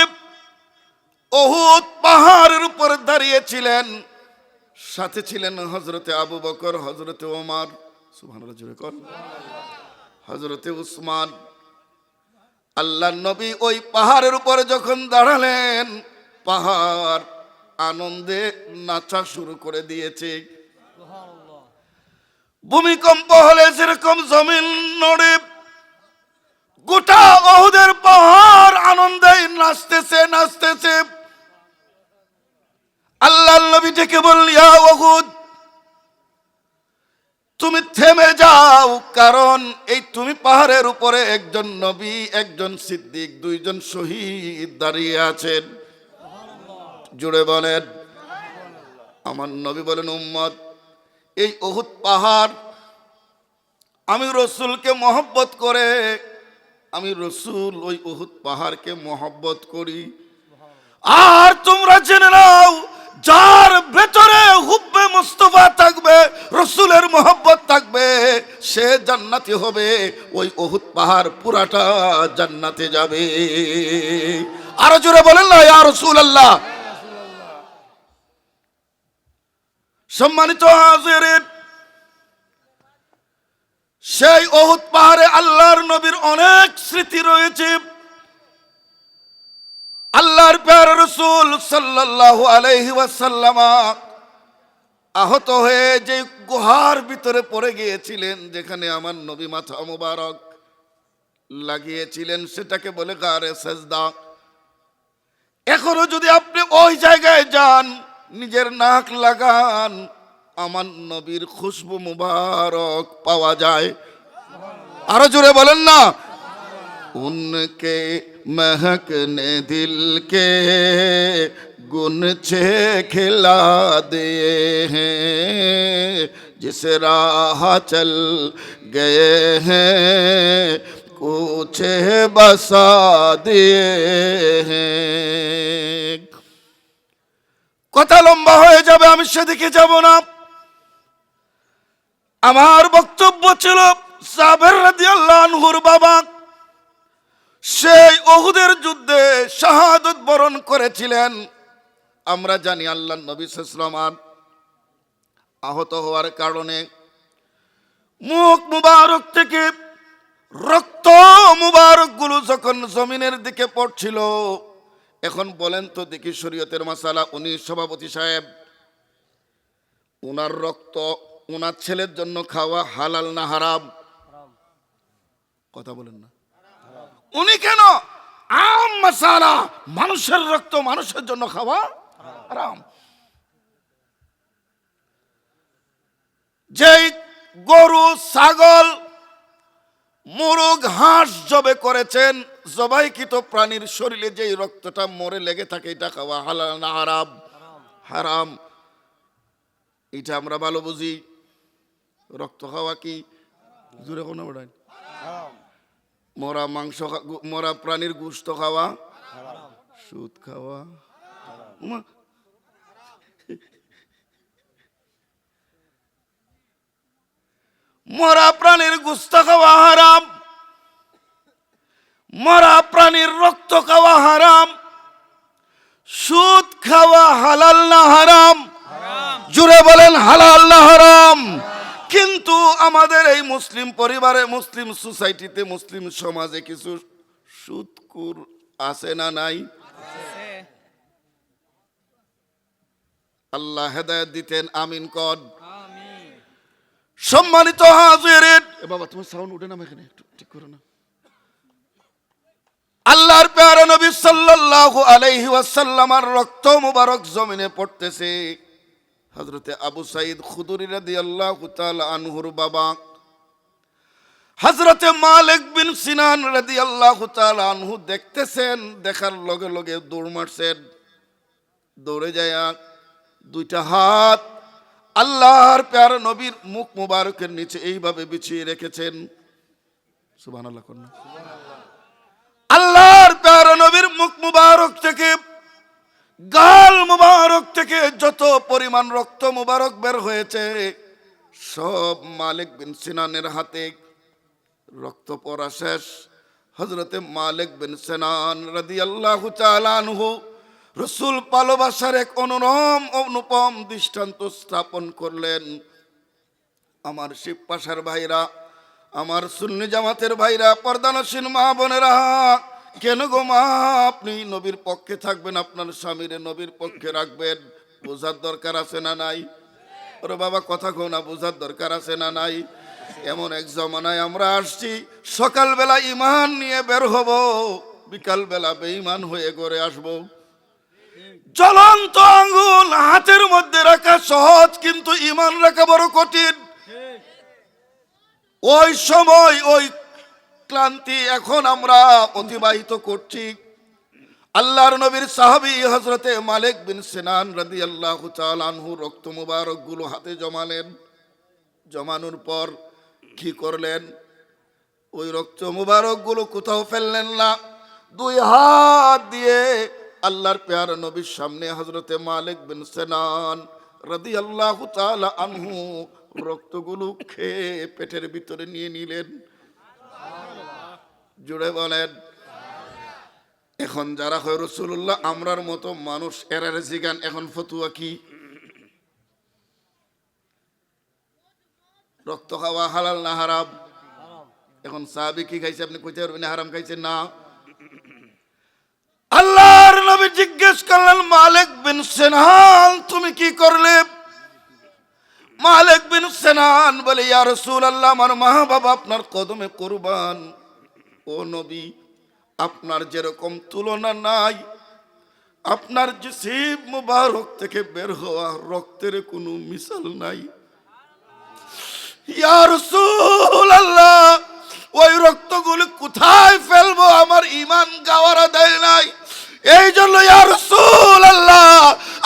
Speaker 1: উহুদ পাহাড়ের উপর দাঁড়িয়েছিলেন। সাথে ছিলেন হযরতে আবু বকর, হযরতে ওমর, সুবহানাল্লাহ জোরে কর, হযরতে উসমান। আল্লাহর নবী ওই পাহাড়ের উপরে যখন দাঁড়ালেন, পাহাড় আনন্দে নাচা শুরু করে দিয়েছে। ভূমিকম্প হলে যেরকম জমিন নড়ে, গোটা উহুদের পাহাড় আনন্দে নাচতেছে নাচতেছে। আল্লাহর নবী ডেকে বললেন, ইয়া উহুদ, তুমি থেমে যাও, কারণ এই তুমি পাহাড়ের উপরে একজন নবী, একজন সিদ্দিক, দুইজন শহীদ দাঁড়িয়ে আছেন। জুড়ে বলেন। আমার নবী বলেন, উম্মত, এই উহুদ পাহাড় আমি রসুলকে মহব্বত করে, আমি রসুল ওই উহুদ পাহাড়কে মহব্বত করি। আর তোমরা জেনে নাও, যার ভেতরে হুব্বে মুস্তাফা থাকবে, রসুলের মহব্বত থাকবে, সে জান্নাতি হবে। ওই উহুদ পাহাড় পুরাটা জান্নাতে যাবে। আরো জোরে বলেন না ইয়া রাসূলুল্লাহ। সম্মানিত হাজিরিন, সেই উহুদ পাহাড়ে আল্লাহর নবীর অনেক স্মৃতি রয়েছে। আল্লাহর প্যারা রাসূল সাল্লাল্লাহু আলাইহি ওয়াসাল্লাম আহত হয়ে যে গুহার ভিতরে পড়ে গিয়েছিলেন, যেখানে আমার নবী মাথা মুবারক লাগিয়েছিলেন, সেটাকে বলে গারে সাজদা। এখনো যদি আপনি ওই জায়গায় যান, নিজের নাক লাগান, আমার নবীর খুশবু মুবারক পাওয়া যায়। আরো জোরে বলেন না। উনকে महकने दिल के गुन छे खिला दिए हैं, जिस राह चल गए हैं कुछ बसा दिए हैं। কথা লম্বা হয়ে যাবে, আমি সেদিকে যাব না। আমার বক্তব্য ছিল, জাবের রাদিয়াল্লাহু আনহুর বাবা সেই উহুদের যুদ্ধে শাহাদাত বরণ করেছিলেন। আমরা জানি আল্লাহর নবী সাল্লাল্লাহু আলাইহি ওয়াসাল্লাম আহত হওয়ার কারণে মুখ মুবারক থেকে রক্ত মুবারক গুলো যখন জমিনের দিকে পড়ছিল, এখন বলেন তো দেখি, শরীয়তের মাসালা, উনি সভাপতি সাহেব, উনার রক্ত উনার ছেলের জন্য খাওয়া হালাল না হারাম? কথা বলেন না। উনি কেন? আম মাসালা, মানুষের রক্ত মানুষের জন্য খাওয়া হারাম। যেই গরু, ছাগল, মুরগ, হাঁস জবে করেছেন, জবাইকৃত প্রাণীর শরীরে যেই রক্তটা মরে লেগে থাকে, এটা খাওয়া হালাল না হারাম? হারাম। এটা আমরা ভালো বুঝি। রক্ত খাওয়া কি জোরে কোনো বড়াই? মরা মাংস, মরা প্রাণীর গোশত খাওয়া, সুদ খাওয়া, মরা প্রাণীর গোশত খাওয়া হারাম, মরা প্রাণীর রক্ত খাওয়া হারাম। সুদ খাওয়া হালাল না হারাম? জুড়ে বলেন হালাল না হারাম? কিন্তু আমাদের এই মুসলিম পরিবারে, মুসলিম সোসাইটিতে, মুসলিম সমাজে কিছু সুদকুর আছে না নাই? আল্লাহ হেদায়েত দিতেন, আমিন কর। সম্মানিত হাজিরিন, এ বাবা তোমার সাউন্ড উঠে না, এখানে একটু ঠিক করো না। আল্লাহর প্যারা নবী সাল্লাল্লাহু আলাইহি ওয়াসাল্লামের রক্ত মুবারক জমিনে পড়তেছে। হযরতে আবু সাঈদ খুদরি রাদিয়াল্লাহু তাআলা আনহুর বাবা হযরতে মালিক বিন সিনান রাদিয়াল্লাহু তাআলা আনহু দেখতেছেন, দেখার লগে লগে দৌড় মারছেন। দৌড়ে যায় দুইটা হাত আল্লাহর প্যারা নবীর মুখ মুবারকের নিচে এইভাবে বিছিয়ে রেখেছেন। সুবহানাল্লাহ করুন। আল্লাহর প্যারা নবীর মুখ মুবারক থেকে, গাল মুবারক থেকে যত পরিমাণ রক্ত মুবারক বের হয়েছে, সব মালিক বিন সিনানের হাতে। রক্ত পড়া শেষ, হযরতে মালিক বিন সিনান রাদিয়াল্লাহু তাআলা আনহু রাসূল ভালোবাসার এক অনুপম দৃষ্টান্ত স্থাপন করলেন। আমার শিব পাশার ভাইরা, আমার সুন্নি জামাতের ভাইরা, পর্দানসীন মা বোনেরা, কেন গো মা আপনি নবীর পক্ষে থাকবেন, আপনার স্বামীরে নবীর পক্ষে রাখবেন? বোঝার দরকার আছে না নাই? ওরে বাবা কথা কও না, বোঝার দরকার আছে না নাই? এমন এক জমানায় আমরা আসছি, সকালবেলা ঈমান নিয়ে বের হব, বিকালবেলা বেঈমান হয়ে ঘরে আসব। জ্বলন্ত আঙ্গুল হাতের মধ্যে রাখা সহজ, কিন্তু ঈমান রাখা বড় কঠিন। ওই সময় ওই ক্লান্তি এখন আমরা অতিবাহিত করছি। আল্লাহর নবীর সাহাবী হযরতে মালিক বিন সিনান রাদিয়াল্লাহু তাআলা আনহু রক্ত মুবারক গুলো হাতে জমালেন। জমানোর পর কি করলেন? ওই রক্ত মুবারক গুলো কোথাও ফেললেন না, দুই হাত দিয়ে আল্লাহর প্যারা নবীর সামনে হযরতে মালিক বিন সিনান রাদিয়াল্লাহু তাআলা আনহু রক্তগুলো খেয়ে পেটের ভিতরে নিয়ে নিলেন। জুড়ে বলেন। এখন যারা হয় রাসূলুল্লাহ আমরার মতো মানুষ, এরার জিগান এখন ফতুয়া কি? রক্ত খাওয়া হালাল না হারাম? এখন সাহাবী কি খাইছে আপনি কইতে পারবেন হারাম খাইছে না? আল্লাহর নবী জিজ্ঞেস করলেন, মালিক বিন সিনান তুমি কি করলে? মালিক বিন সিনান বলে, ইয়া রাসূলুল্লাহ আমার মা বাবা আপনার কদমে কুরবান। ও নবী, আপনার যেরকম তুলনা নাই, আপনার জিসিম মুবারক থেকে বের হওয়া রক্তের কোনো মিসাল নাই। ইয়া রাসূলুল্লাহ ওই রক্তগুলো কোথায় ফেলবো? আমার ঈমান গাওয়ারা দেয় নাই। এই জন্য ইয়া রাসূলুল্লাহ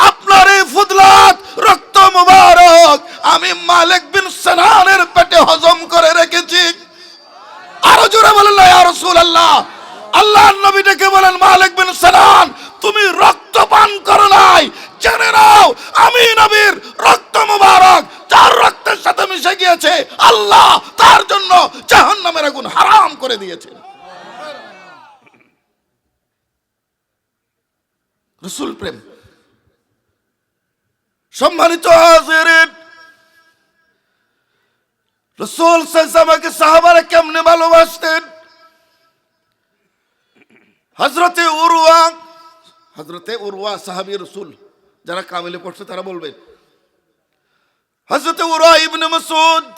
Speaker 1: আপনার এই ফুদলাত রক্ত মুবারক আমি মালিক বিন সিনানের পেটে হজম করে রেখেছি। আরো জোরে বলেন ইয়া রাসূলুল্লাহ। আল্লাহর নবী ডেকে বলেন, মালিক বিন সিনান তুমি রক্ত পান করো নাই, জেনে নাও আমি নবীর রক্ত মুবারক যার রক্তের সাথে মিশে গিয়েছে, আল্লাহ তার জন্য জাহান্নামের আগুন হারাম করে দিয়েছে। রাসূল প্রেম। সম্মানিত হাজিরিন, রাসূল সাল্লাল্লাহু সাহাবারা কেমনে ভালোবাসতেন? হযরতে উরওয়া সাহাবী রাসূল, যারা কামিলে পড়ছে তারা বলবে, হযরতে উরওয়া ইবনে মাসউদ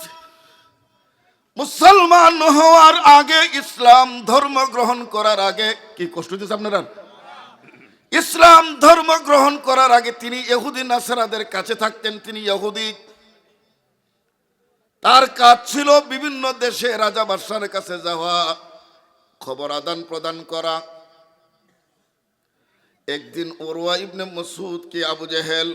Speaker 1: মুসলমান হওয়ার আগে, ইসলাম ধর্ম গ্রহণ করার আগে, কি কষ্ট দিচ্ছে আপনারা? ইসলাম ধর্ম গ্রহণ করার আগে তিনি ইহুদি নাসারাদের কাছে থাকতেন। তিনি ইহুদি, তার কাজ ছিল বিভিন্ন দেশে রাজা বাদশার কাছে যাওয়া, খবর আদান প্রদান করা। একদিন উরওয়া ইবনে মাসউদ কে আবু জেহেল,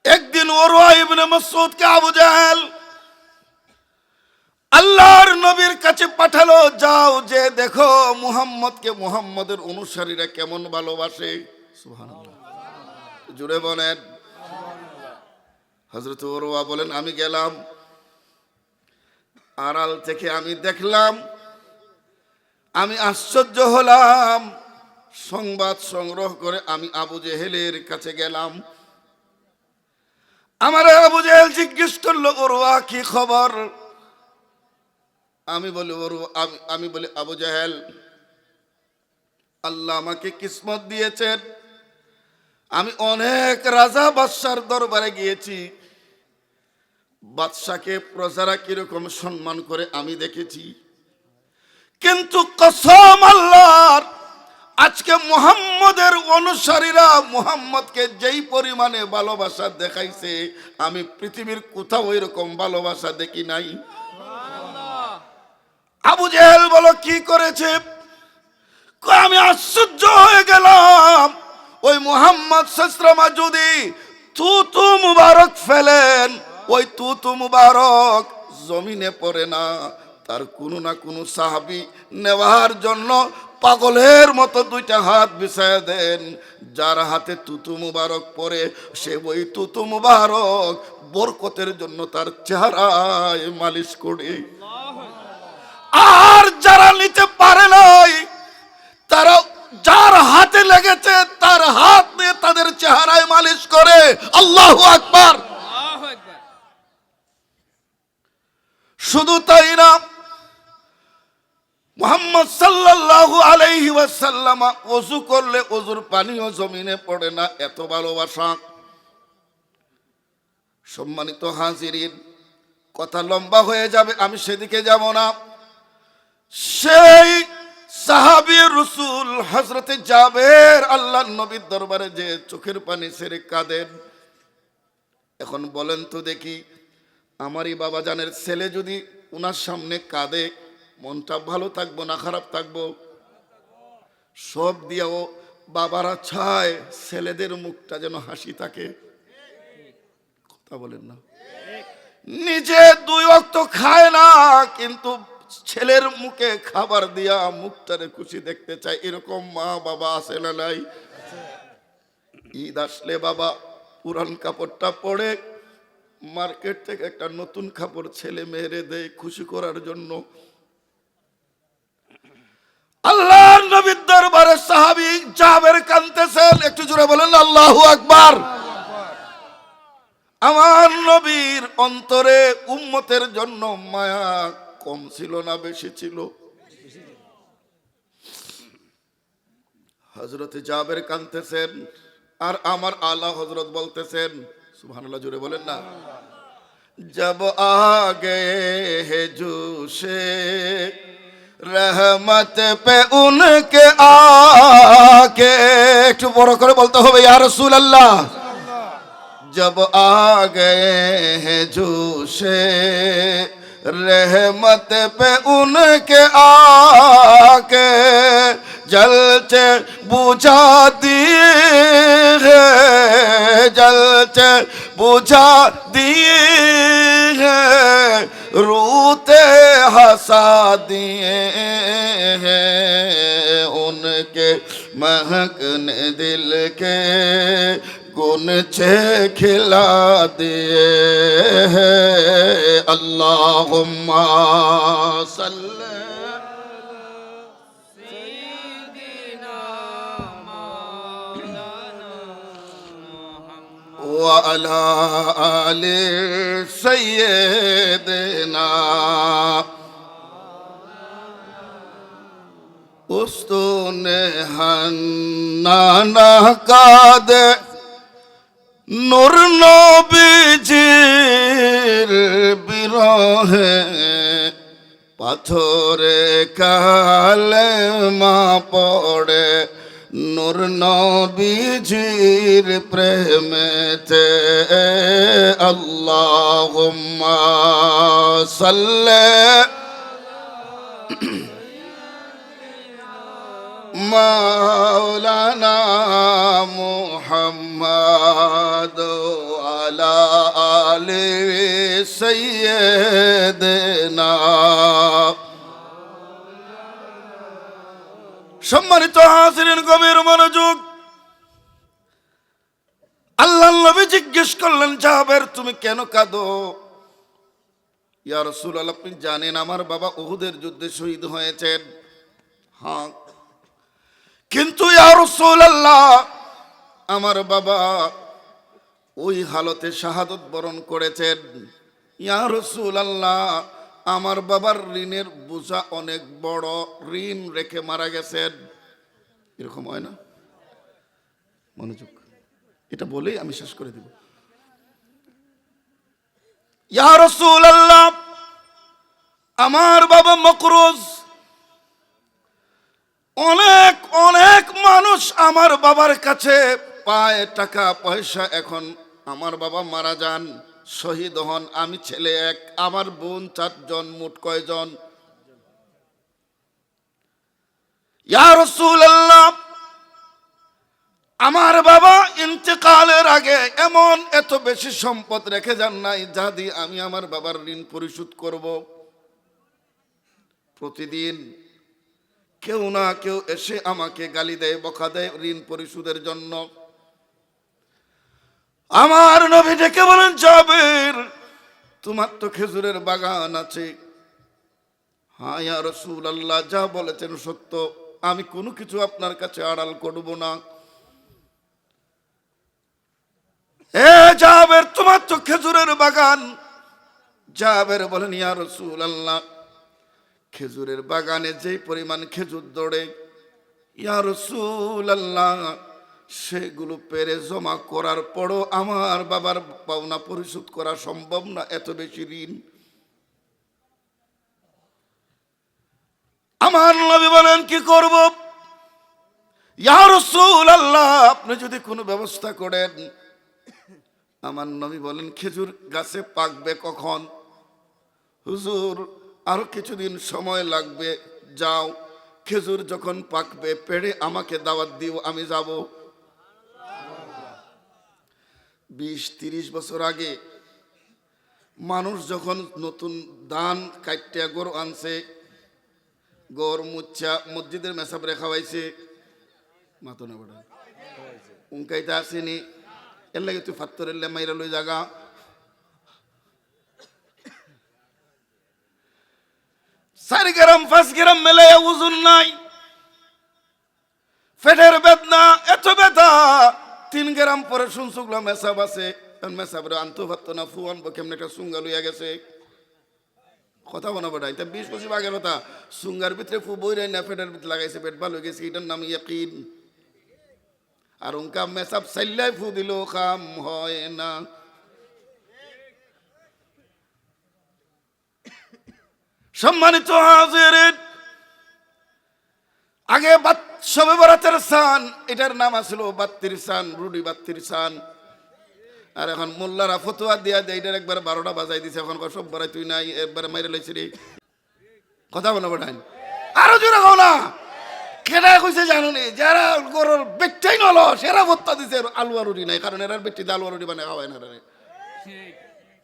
Speaker 1: একদিন উরওয়া ইবনে মাসউদ কে আবু জেহেল আল্লাহর নবীর কাছে পাঠালো, যাও যে দেখো মুহাম্মদকে, মুহাম্মদের অনুসারীরা কেমন ভালোবাসে। সুবহানাল্লাহ, জুড়ে বলেন। হযরত উরওয়া বলেন, আমি গেলাম, আড়াল থেকে আমি দেখলাম, আমি আশ্চর্য হলাম। সংবাদ সংগ্রহ করে আমি আবু জেহেলের কাছে গেলাম। আমার আবু জেহেল জিজ্ঞেস করলো, উরওয়া কি খবর? আমি বলি আবু জেহেল, আল্লাহ আমাকে কিসমত দিয়েছেন, আমি অনেক রাজা বাদশার দরবারে গিয়েছি, বাদশাকে প্রজারা কিরকম সম্মান করে আমি দেখেছি, কিন্তু কসম আল্লাহর, আজকে মুহাম্মদের অনুসারীরা মুহাম্মদকে যেই পরিমাণে ভালোবাসা দেখাইছে আমি পৃথিবীর কোথাও এরকম ভালোবাসা দেখি নাই। আবু জেহেল বলো, কি করেছে? আমি আশ্চর্য হয়ে গেলাম, ওই মুহাম্মদ সাল্লাল্লাহু আলাইহি যদি তুতু মুবারক ফেলেন, ওই তুতু মুবারক জমিনে পড়ে না, তার কোনো না কোনো সাহাবী নেওয়ার জন্য পাগলের মতো দুইটা হাত বিছায় দেন, যার হাতে তুতু মুবারক পড়ে সে ওই তুতু মুবারক বরকতের জন্য তার চেহারায় মালিশ করে। আর যারা নিতে পারে নাই, তারা যার হাতে লেগেছে তার হাত দিয়ে তাদের চেহারায় মালিশ করে। আল্লাহু আকবার। শুধু তাই না, মুহাম্মদ সাল্লাল্লাহু আলাইহি ওয়াসাল্লাম ওযু করলে ওযুর পানিও জমিনে পড়ে না, এত ভালোবাসা। সম্মানিত হাজিরিন, কথা লম্বা হয়ে যাবে, আমি সেদিকে যাব না। সেই সাহাবী রাসূল হযরতে জাবের আল্লাহর নবীর দরবারে যে চোখের পানি ছেড়ে কাঁদেন। এখন বলেন তো দেখি, আমারই বাবা জানের ছেলে যদি উনার সামনে কাঁদে, মনটা ভালো থাকবো না খারাপ থাকবো? সব দিয়েও বাবারা চায় ছেলেদের মুখটা যেন হাসি থাকে। কথা বলেন না? নিজে 2 ওয়াক্ত খায় না, কিন্তু ছেলের মুখে খাবার দিয়া মুখটারে খুশি দেখতে চায়। এরকম মা বাবা আছে না নাই? ঈদ আসলে বাবা পুরান কাপড়টা পরে মার্কেট থেকে একটা নতুন কাপড় ছেলে মেয়েরে দেয় খুশি করার জন্য। আল্লাহর নবীর দরবারে সাহাবী জাবের কাঁদতেছেন। একটু জোরে বলেন আল্লাহু আকবার। আমার নবীর অন্তরে উম্মতের জন্য মায়া কম ছিল না বেশি ছিল? হযরতে জাবের কাঁদতেছেন, আর আমার আলা হযরত বলতেছেন, সুবহানাল্লাহ, জোরে বলেন না। जब आ गए है जोशे रहमत पे उनके आके, একটু বড় করে বলতে হবে ইয়া রাসূলুল্লাহ। जब आ गए हैं जोशे रहमत पे उनके आके, जलते बुझा दिए हैं, जलते बुझा दिए हैं, रूते हंसा दिए हैं, उनके महकने दिल के गुनचे खिला दिए हैं। अल्लाहुम्मा सल्ली व अला आले सय्यदना उस्तुने हन्नाना कादे নূর নবীজির বিরহে পাথরে কালেমা পড়ে, নূর নবীজির প্রেমেতে। আল্লাহুম্মা সাল্লি মাওলানা মুহাম্মদ আলা আলি সাইয়্যিদিনা। সম্মানিত হাজিরিন, গভীর মনোযোগ। আল্লাহর নবী জিজ্ঞেস করলেন, জাবের তুমি কেন কাঁদো? ইয়া রাসূলুল্লাহ, আপনি জানেন আমার বাবা উহুদের যুদ্ধে শহীদ হয়েছেন। হ্যাঁ, কিন্তু ইয়া রাসূলুল্লাহ, আমার বাবা ওই হালতে শাহাদত বরণ করেছেন। ইয়া রাসূলুল্লাহ, আমার বাবার ঋণের বোঝা অনেক বড়, ঋণ রেখে মারা গেছেন। এরকম হয় না? মনোযোগ, এটা বলেই আমি শেষ করে দিব। ইয়া রাসূলুল্লাহ, আমার বাবা মকরুজ, অনেক অনেক মানুষ আমার বাবার কাছে পায় টাকা পয়সা। এখন আমার বাবা মারা যান, শহীদ হন, আমি ছেলে এক, আমার বোন 4 জন, মোট কয়জন? ইয়া রাসূলুল্লাহ, আমার বাবা ইন্তেকালের আগে এমন এত বেশি সম্পদ রেখে যান নাই যা দিয়ে আমি আমার বাবার ঋণ পরিশোধ করব। প্রতিদিন কেউ না কেউ এসে আমাকে গালি দেয়, বকা দেয় ঋণ পরিশোধের জন্য। আমার নবী ডেকে বলেন, জাবের, তোমার তো খেজুরের বাগান আছে। হ্যাঁ ইয়া রাসূলুল্লাহ, যা বলেছেন সত্য, আমি কোনো কিছু আপনার কাছে আড়াল করব না। এ জাবের, তোমার তো খেজুরের বাগান। জাবের বলেন, ইয়া রাসূলুল্লাহ, খেজুরের বাগানে যে পরিমাণ খেজুর ধরে, ইয়া রাসূলুল্লাহ, সেগুলো পেরে জমা করার পরও আমার বাবার পাওনা পরিশোধ করা সম্ভব না, এত বেশি ঋণ। আমার নবী বলেন, কি করব? ইয়া রাসূলুল্লাহ, আপনি যদি কোনো ব্যবস্থা করেন। আমার নবী বলেন, খেজুর গাছে পাকবে কখন? হুজুর, আরো কিছুদিন সময় লাগবে, যাও, খেজুর যখন পাকবে পেড়ে আমাকে দাওয়াত দিও, আমি যাব। 20-30 বছর আগে মানুষ যখন নতুন ধান কাইট্টা গরু আনছে, গড় মুচ্ছা মসজিদের মেসাব রেখা হয়েছে, মাতো না বড় উনকাইতে আসেনি, এর লাগে তুই ফাত্তরের মাইরা লই জাগা। 4 গ্রাম 5 গ্রাম মেলে ওজন নাই, পেটের বেদনা এত ব্যথা। 3 গ্রাম পরে শুনছুকলাম মেসাব আছে, মেসাবরে আনতে পারতো না, ফু আনবো কেমন একটা সুঙ্গা লইয়া গেছে। কথা বানাবো না, এটা 20-25 আগের কথা। সুঙ্গার ভিতরে ফু বইরাই না, পেটের ভিতরে লাগাইছে, পেট ভালো হয়ে গেছে, এটার নাম ইয়াকিন। আর উনকা মেসাব সাইল্লাই ফু দিল, কাম হয় না। সম্মানিত হাজিরিন, আগে শবে বরাতের সান, এটার নাম আসলো 32 সান, রুডি 32 সান। আর এখন মোল্লারা ফতুয়া দিয়া দেয়, এটার একবার 12টা বাজাই দিছে। এখন সব বড়াই তুই নাই, একবারে মাইরে লাইছি রে। কথা বলো বেটাই, আরো জোরে কও না। কেডা কইছে জানুনি, যারা গরুর বেটটাই নলো সেরা ভত্তা দিছে, আলু আর রুটি নাই, কারণ এরার বেটটিতে আলু আর রুটি বানায় খাওয়ায় না রে।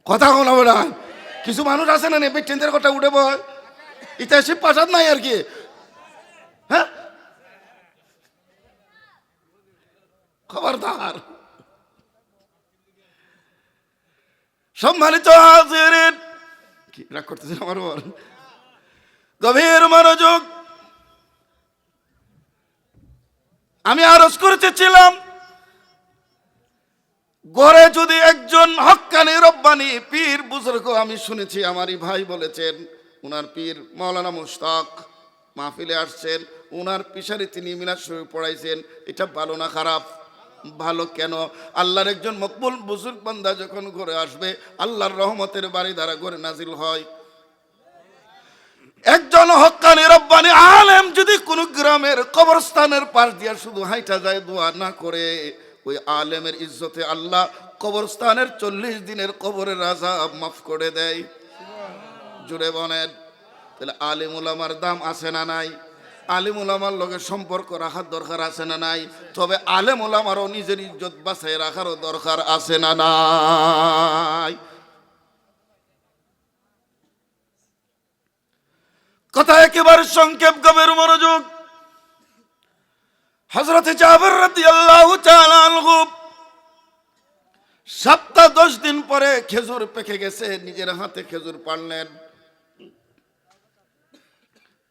Speaker 1: কথা কও না বেটাই। কিছু মানুষ আছে না, বেটেনদের কথা উঠে বয়, এটা সে পাশাদ নাই আর কি। হ্যাঁ, খবরদার। সম্মানিত হাজিরিন, কি রাগ করতেছেন আমার উপর? গভীর মনোযোগ। আমি আরজ করতেছিলাম, ঘরে যদি একজন হক্কানি রব্বানি পীর বুজুর্গ, আমি শুনেছি আমারই ভাই বলেছেন, উনার পীর মাওলানা মুশতাক মাহফিলে আসছেন, উনার পিছারে তিনি মিলাদ শরীফ পড়াইছেন। এটা ভালো না খারাপ? ভালো। কেন? আল্লাহর একজন মকবুল বুজুর্গ বান্দা যখন ঘরে আসবে, আল্লাহর রহমতের বাড়ি দ্বারা ঘরে নাজিল হয়। একজন হক্কানি রব্বানি আলেম যদি কোন গ্রামের কবরস্থানের পাশ দিয়ে শুধু হাইটা যায়, দোয়া না করে, ওই আলেমের ইজ্জতে আল্লাহ কবরস্থানের 40 দিনের কবরের আযাব মাফ করে দেয়। জুড়ে বলেন। তাহলে আলেম উলামার দাম আছে না নাই? আলেম উলামার লগে সম্পর্ক রাখার দরকার আছে না নাই? তবে আলেম উলামারও নিজের ইজ্জত বাঁচায় রাখারও দরকার আছে না নাই? কথা একেবারে সংক্ষেপ, গভীর মনোযোগ। হযরত জাবের রাদিয়াল্লাহু তাআলা আনহু সপ্তাহ 10 দিন পরে খেজুর পেকে গেছে, নিজের হাতে খেজুর পাড়লেন,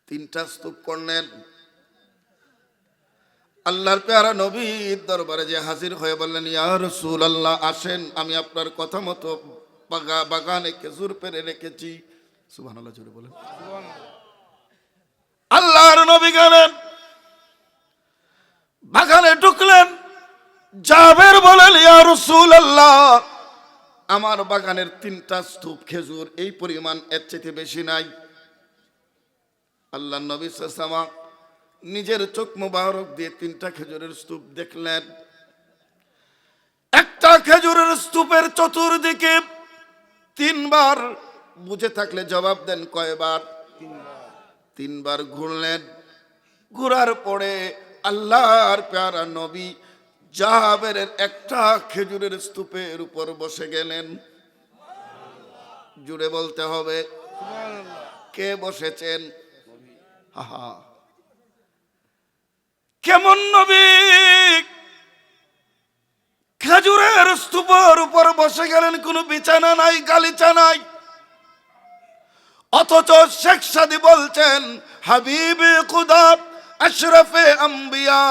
Speaker 1: 3টা স্তূপ করলেন। আল্লাহর পেয়ারা নবীর দরবারে যে হাজির হয়ে বললেন, ইয়া রাসূলুল্লাহ, আসেন, আমি আপনার কথা মতো বাগানে খেজুর পেড়ে রেখেছি। সুবহানাল্লাহ, জোরে বলেন। আল্লাহর নবী গেলেন, বাগানে ঢুকলেন। জাবের বলেন, ইয়া রাসূলুল্লাহ, আমার বাগানের 3টা স্তূপ খেজুর, এই পরিমাণ, এর চেয়ে বেশি নাই। আল্লাহর নবী সাল্লাল্লাহু আলাইহি নিজের চোখ মোবারক দিয়ে 3টা খেজুরের স্তূপ দেখলেন। একটা খেজুরের স্তূপের চতুর্দিকে 3বার, বুঝে থাকলে জবাব দেন কয়বার? 3বার ঘুরলেন। ঘোরার পরে আল্লাহর প্যারা নবী জাবেরের একটা খেজুরের স্তূপের উপর বসে গেলেন। জুড়ে বলতে হবে, কে বসেছেন? হা, কেমন নবী খেজুরের স্তূপের উপর বসে গেলেন? কোনো বিছানা নাই, গালিচা নাই। অথচ শেখ সাদী বলছেন, হাবিবে খুদা, আশরাফে আম্বিয়া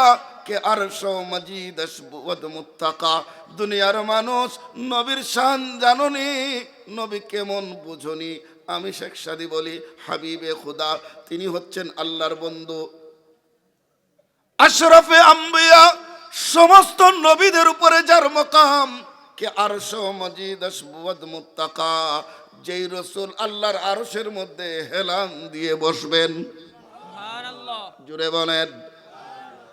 Speaker 1: কে আরশ মজিদ আশবুদ মুত্তাকা। দুনিয়ার মানুষ নবীর শান জাননি, নবী কেমন বুঝনি? আমি শেখ সাদী বলি, হাবিবে খুদা তিনি হচ্ছেন আল্লাহর বন্ধু, আশরাফে আম্বিয়া, সমস্ত নবীদের উপরে যার মকাম, কে আরশ মজিদ আশবুদ মুত্তাকা, যেই রাসূল আল্লাহর আরশের মধ্যে হেলান দিয়ে বসবেন। সুবহানাল্লাহ, জোরে বলেন।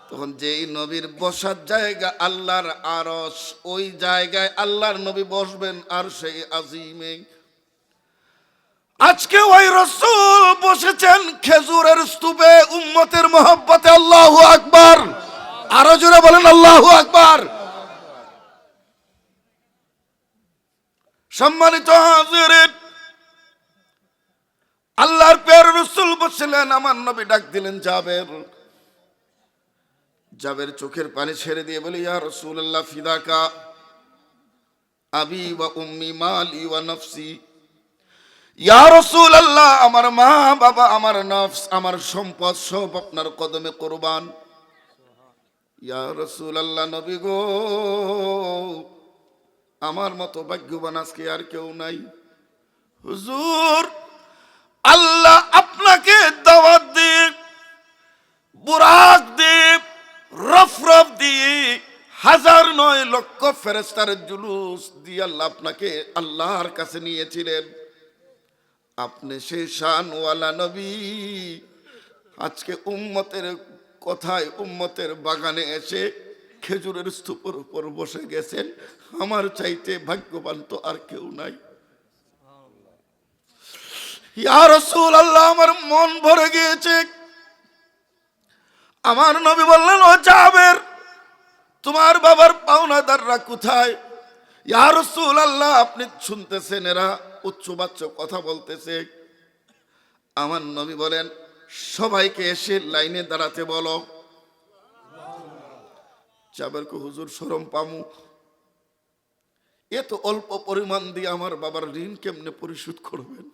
Speaker 1: তখন যেই নবীর বসার জায়গা আল্লাহর আরশ, ওই জায়গায় আল্লাহর নবী বসবেন আরশে আজিমে। আজকে ওই রাসূল বসেছেন খেজুরের স্তূপে উম্মতের মহব্বতে। আল্লাহু আকবার, আরো জোরে বলেন আল্লাহু আকবার। সম্মানিত হাজিরিন, আল্লাহর প্যারা রাসূল বসলেন, আমার নবী ডাক দিলেন জাবের। জাবের চোখের পানি ছেড়ে দিয়ে বলে, ইয়া রাসূলুল্লাহ, ফিদাকা আবি ওয়া উম্মি, মালি ওয়া নফসি। ইয়া রাসূলুল্লাহ, আমার মা বাবা, আমার নফস, আমার সম্পদ সব আপনার কদমে কুরবান। ইয়া রাসূলুল্লাহ, নবী গো, আমার মতো ভাগ্যবান আজকে আর কেউ নাই। হুজুর, আল্লাহ আপনাকে দাওয়াত দিয়ে, বুরাক দিয়ে, রফরফ দিয়ে, 1000 নয় লক্ষ ফেরেশতার জুলুস দিয়ে আল্লাহ আপনাকে আল্লাহর কাছে নিয়েছিলেন। আপনি সেই শানওয়ালা নবী, আজকে উম্মতের কথায় উম্মতের বাগানে এসে খেজুরের স্তূপের উপর বসে গেছেন। আমার চাইতে ভাগ্যবান তো আর কেউ নাই। ইয়া রাসূলুল্লাহ, আমার মন ভরে গিয়েছে। আমার নবী বললেন, ও জাবের, তোমার বাবার পাওনাদাররা কোথায়? ইয়া রাসূলুল্লাহ, আপনি শুনতেছেন, এরা উচ্চবাচ্য কথা বলতেছে। আমার নবী বলেন, সবাইকে এসে লাইনে দাঁড়াতে বলো। জাবেরকে, হুজুর শরম পামু, এত অল্প পরিমাণ দিয়ে আমার বাবার ঋণ কেমনে পরিশোধ করবেন?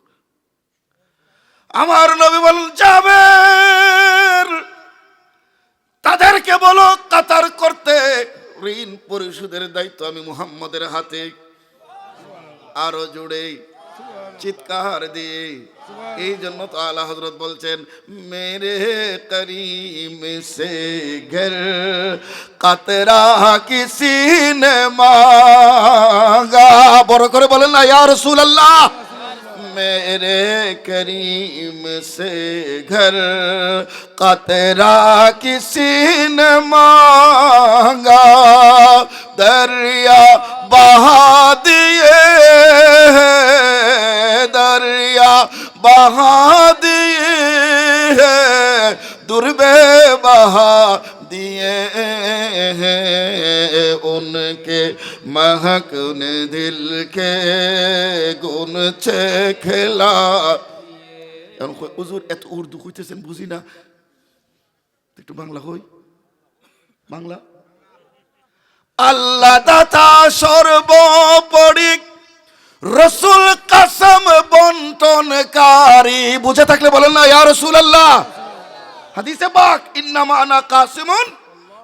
Speaker 1: আমার নবী বলেন, জাবের, তাদেরকে বলো কাতার করতে, ঋণ পরিশোধের দায়িত্ব আমি মুহাম্মদের হাতে। আরো জোরে চিৎকার দিয়ে। এই জন্য তো আলা হযরত বলছেন, মেরে করিম সে ঘর কাতরা কিসি নে মাঙ্গা। বড় করে বলেন না, ইয়া রাসূলুল্লাহ। मेरे करीम से घर कतरा किसी ने मांगा, दरिया बहा दिए, दरिया बहा दिए, दुर्बे बहा दिए हैं, उनके महक ने दिल के गुन छे खेला। হুজুর, এত উর্দু কইতেছেন বুঝি না, একটু বাংলা কই। বাংলা। আল্লাহ দাতা সর্বোপরি, রাসূল কসম বন্টনকারী। বুঝে থাকলে বলেন না, ইয়া রাসূলুল্লাহ। হাদিসে পাক, ইন্নামা আনা কাসিমুন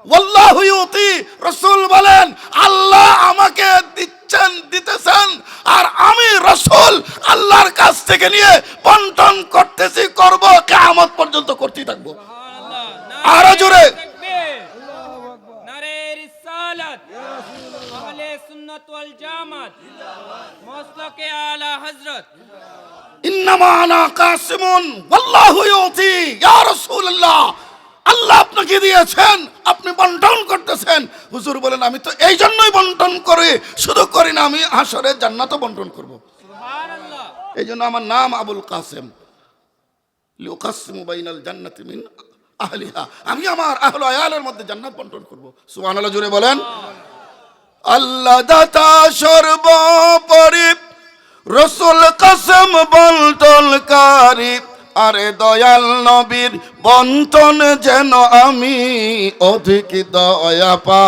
Speaker 1: ওয়াল্লাহু ইউতি, রাসূল বলেন আল্লাহ আমাকে দিচ্ছেন, দিতেছেন, আর আমি রাসূল আল্লাহর কাছ থেকে নিয়ে বন্টন করতেছি, করব, কিয়ামত পর্যন্ত করতেই থাকবো। আরো জোরে
Speaker 2: নারে রিসালাত, আহলে সুন্নাত ওয়াল জামাত, মাসলাকে আলা হযরত।
Speaker 1: ইন্নামা আনা কাসিমুন ওয়াল্লাহু ইউতি, ইয়া রাসূলুল্লাহ, আল্লাহ আপনাকে দিয়েছেন, আপনি বন্টন করতেছেন। হুজুর বলেন আমি তো এই জন্যই বন্টন করি, শুধু করি না, আমি হাসরে জান্নাতও বন্টন করব।
Speaker 2: সুবহানাল্লাহ।
Speaker 1: এই জন্য আমার নাম আবুল কাসেম, লিউকাসিমু বাইনাল জান্নাতি মিন আহলিহা, আমি আমার আহলে আয়ালের মধ্যে জান্নাত বন্টন করব। সুবহানাল্লাহ, জোরে বলেন। আল্লাহ দাতা সর্বোপরি, রাসূল কাসেম বন্টনকারী, আরে দয়াল নবীর বন্টন যেন আমি অধিক দয়া পাই।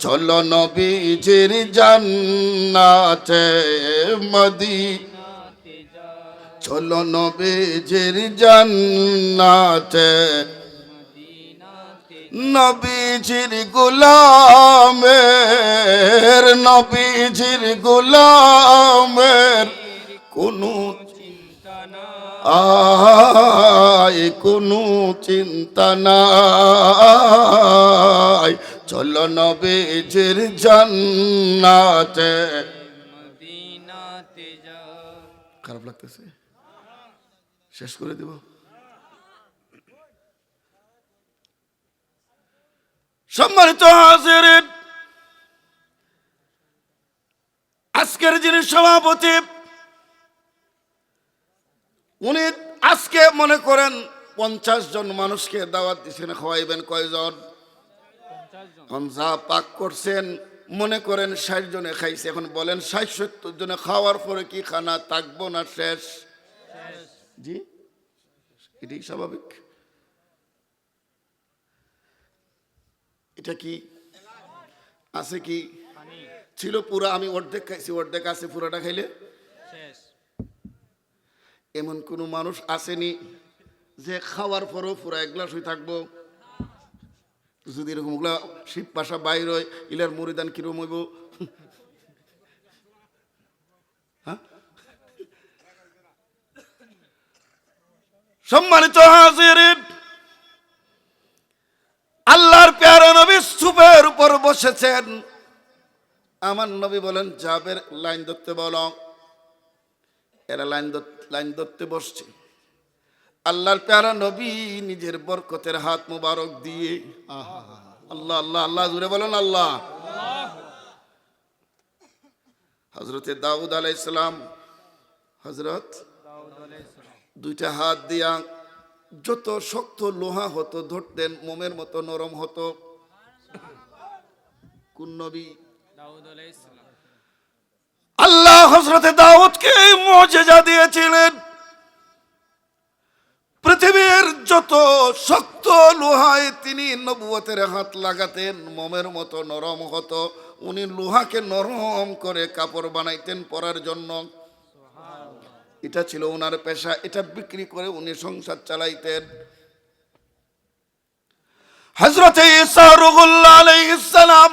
Speaker 1: চলো নবীজির জান্নাতে মদিনাতে, চলো নবীজির জান্নাতে, নবীজির গোলামের, নবীজির গোলামের কোনো চিন্তা নাই, কোনো চিন্তা নাই। চলো নবীজির জান্নাতে
Speaker 2: মদিনাতে যাও।
Speaker 1: খারাপ লাগতেছে, শেষ করে দেব। সম্মানিত হাজিরিন, আজকের যিনি সভাপতি, উনি আজকে মনে করেন 50 জন মানুষকে দাওয়াত দিচ্ছেন, খাওয়াইবেন কয়জন? 50 যা পাক করছেন মনে করেন 60 জনে খাইছে। এখন বলেন 60-70 জনে খাওয়ার পরে কি খানা থাকবো না শেষ? জি, এটাই স্বাভাবিক। এটা কি আছে? কি ছিল পুরা? আমি অর্ধেক খাইছি, অর্ধেক আছে, পুরাটা খাইলে
Speaker 2: শেষ।
Speaker 1: এমন কোন মানুষ আসেনি যে খাওয়ার পরও পুরা এক গ্লাস হয়ে থাকবো? যদি এরকম ওগুলা শিব পাশা বাইর হয়, ইলার মরিদান কিরম হইব? হ্যাঁ, সম্মানিত হাজিরিন, আল্লাহর প্যারা নবী স্তূপের উপর বসেছেন। আমার নবী বলেন জাবের লাইন ধরতে বলো। এরা লাইন ধরতে বসছে। আল্লাহর প্যারা নবী নিজের বরকতের হাত মুবারক দিয়ে, আল্লাহ আল্লাহ আল্লাহ জুড়ে বলেন আল্লাহ। হযরতে দাউদ আলাইহিস সালাম, হযরত দুইটা হাত দিয়া যত শক্ত লোহা হতো ধরতেন, মোমের মতো নরম হতো। কোন নবী?
Speaker 2: দাউদ আলাইহিস সালাম।
Speaker 1: আল্লাহ হযরতে দাউদকে এই মুজিজা দিয়েছিলেন, পৃথিবীর যত শক্ত লোহায় তিনি নবুয়তের হাত লাগাতেন মোমের মতো নরম হতো। উনি লোহাকে নরম করে কাপড় বানাইতেন পরার জন্য। এটা ছিল ওনার পেশা, এটা বিক্রি করে উনি সংসার চালাইতেন। হযরতে ঈসা রূহুল্লাহ আলাইহিস সালাম,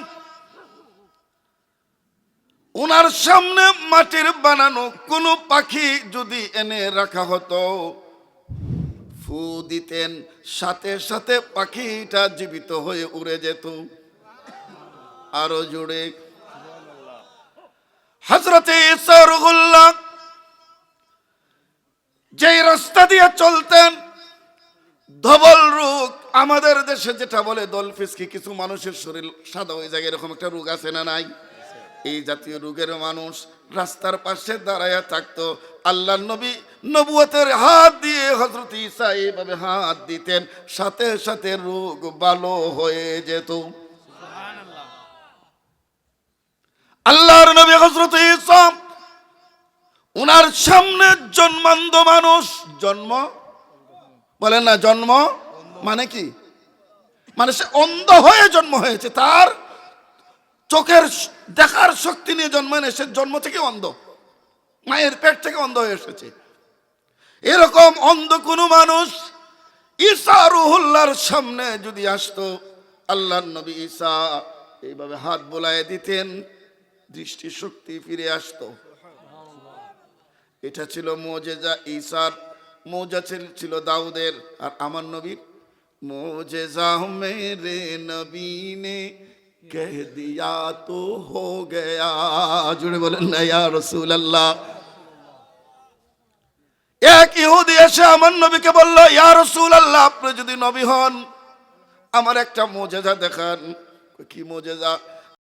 Speaker 1: ওনার সামনে মাটির বানানো কোনো পাখি যদি এনে রাখা হতো, ফু দিতেন, সাথে সাথে পাখিটা জীবিত হয়ে উড়ে যেত। আরো জোরে। হযরতে ঈসা রূহুল্লাহ যেই রাস্তা দিয়ে চলতেন, ধবল রোগ, আমাদের দেশে যেটা বলে দলফিসকি, কিছু মানুষের শরীর সাদা হয়ে যায়, এরকম একটা রোগ আছে না নাই? এই জাতীয় রোগের মানুষ রাস্তার পাশে দাঁড়ায়া থাকতো। আল্লাহর নবী নবুয়তের হাত দিয়ে হযরত ঈসা এইভাবে হাত দিতেন, সাথে সাথে রোগ ভালো হয়ে যেত।
Speaker 2: সুবহানাল্লাহ।
Speaker 1: আল্লাহর নবী হযরত ঈসা, উনার সামনে জন্মান্ধ মানুষ, জন্ম বলেন না, জন্ম মানে কি? মানে সে অন্ধ হয়ে জন্ম হয়েছে, তার চোখের দেখার শক্তি নিয়ে জন্ম নেই, সে জন্ম থেকে অন্ধ, মায়ের পেট থেকে অন্ধ হয়ে এসেছে। এরকম অন্ধ কোনো মানুষ ঈসা রুহুল্লাহর সামনে যদি আসতো, আল্লাহর নবী ঈসা এইভাবে হাত বোলায় দিতেন, দৃষ্টিশক্তি ফিরে আসতো। এটা ছিল মুজিজা ঈসার, মুজিজা ছিল দাউদের, আর আমার নবীর মুজিজা মেরে নবী নে কহ দিয়া তো হো গয়া। জুড়ে বলেন না ইয়া রাসূলুল্লাহ। এক ইহুদি এসে আমার নবীকে বলল, ইয়া রাসূলুল্লাহ, আপনি যদি নবী হন আমার একটা মুজিজা দেখান। কি মুজিজা?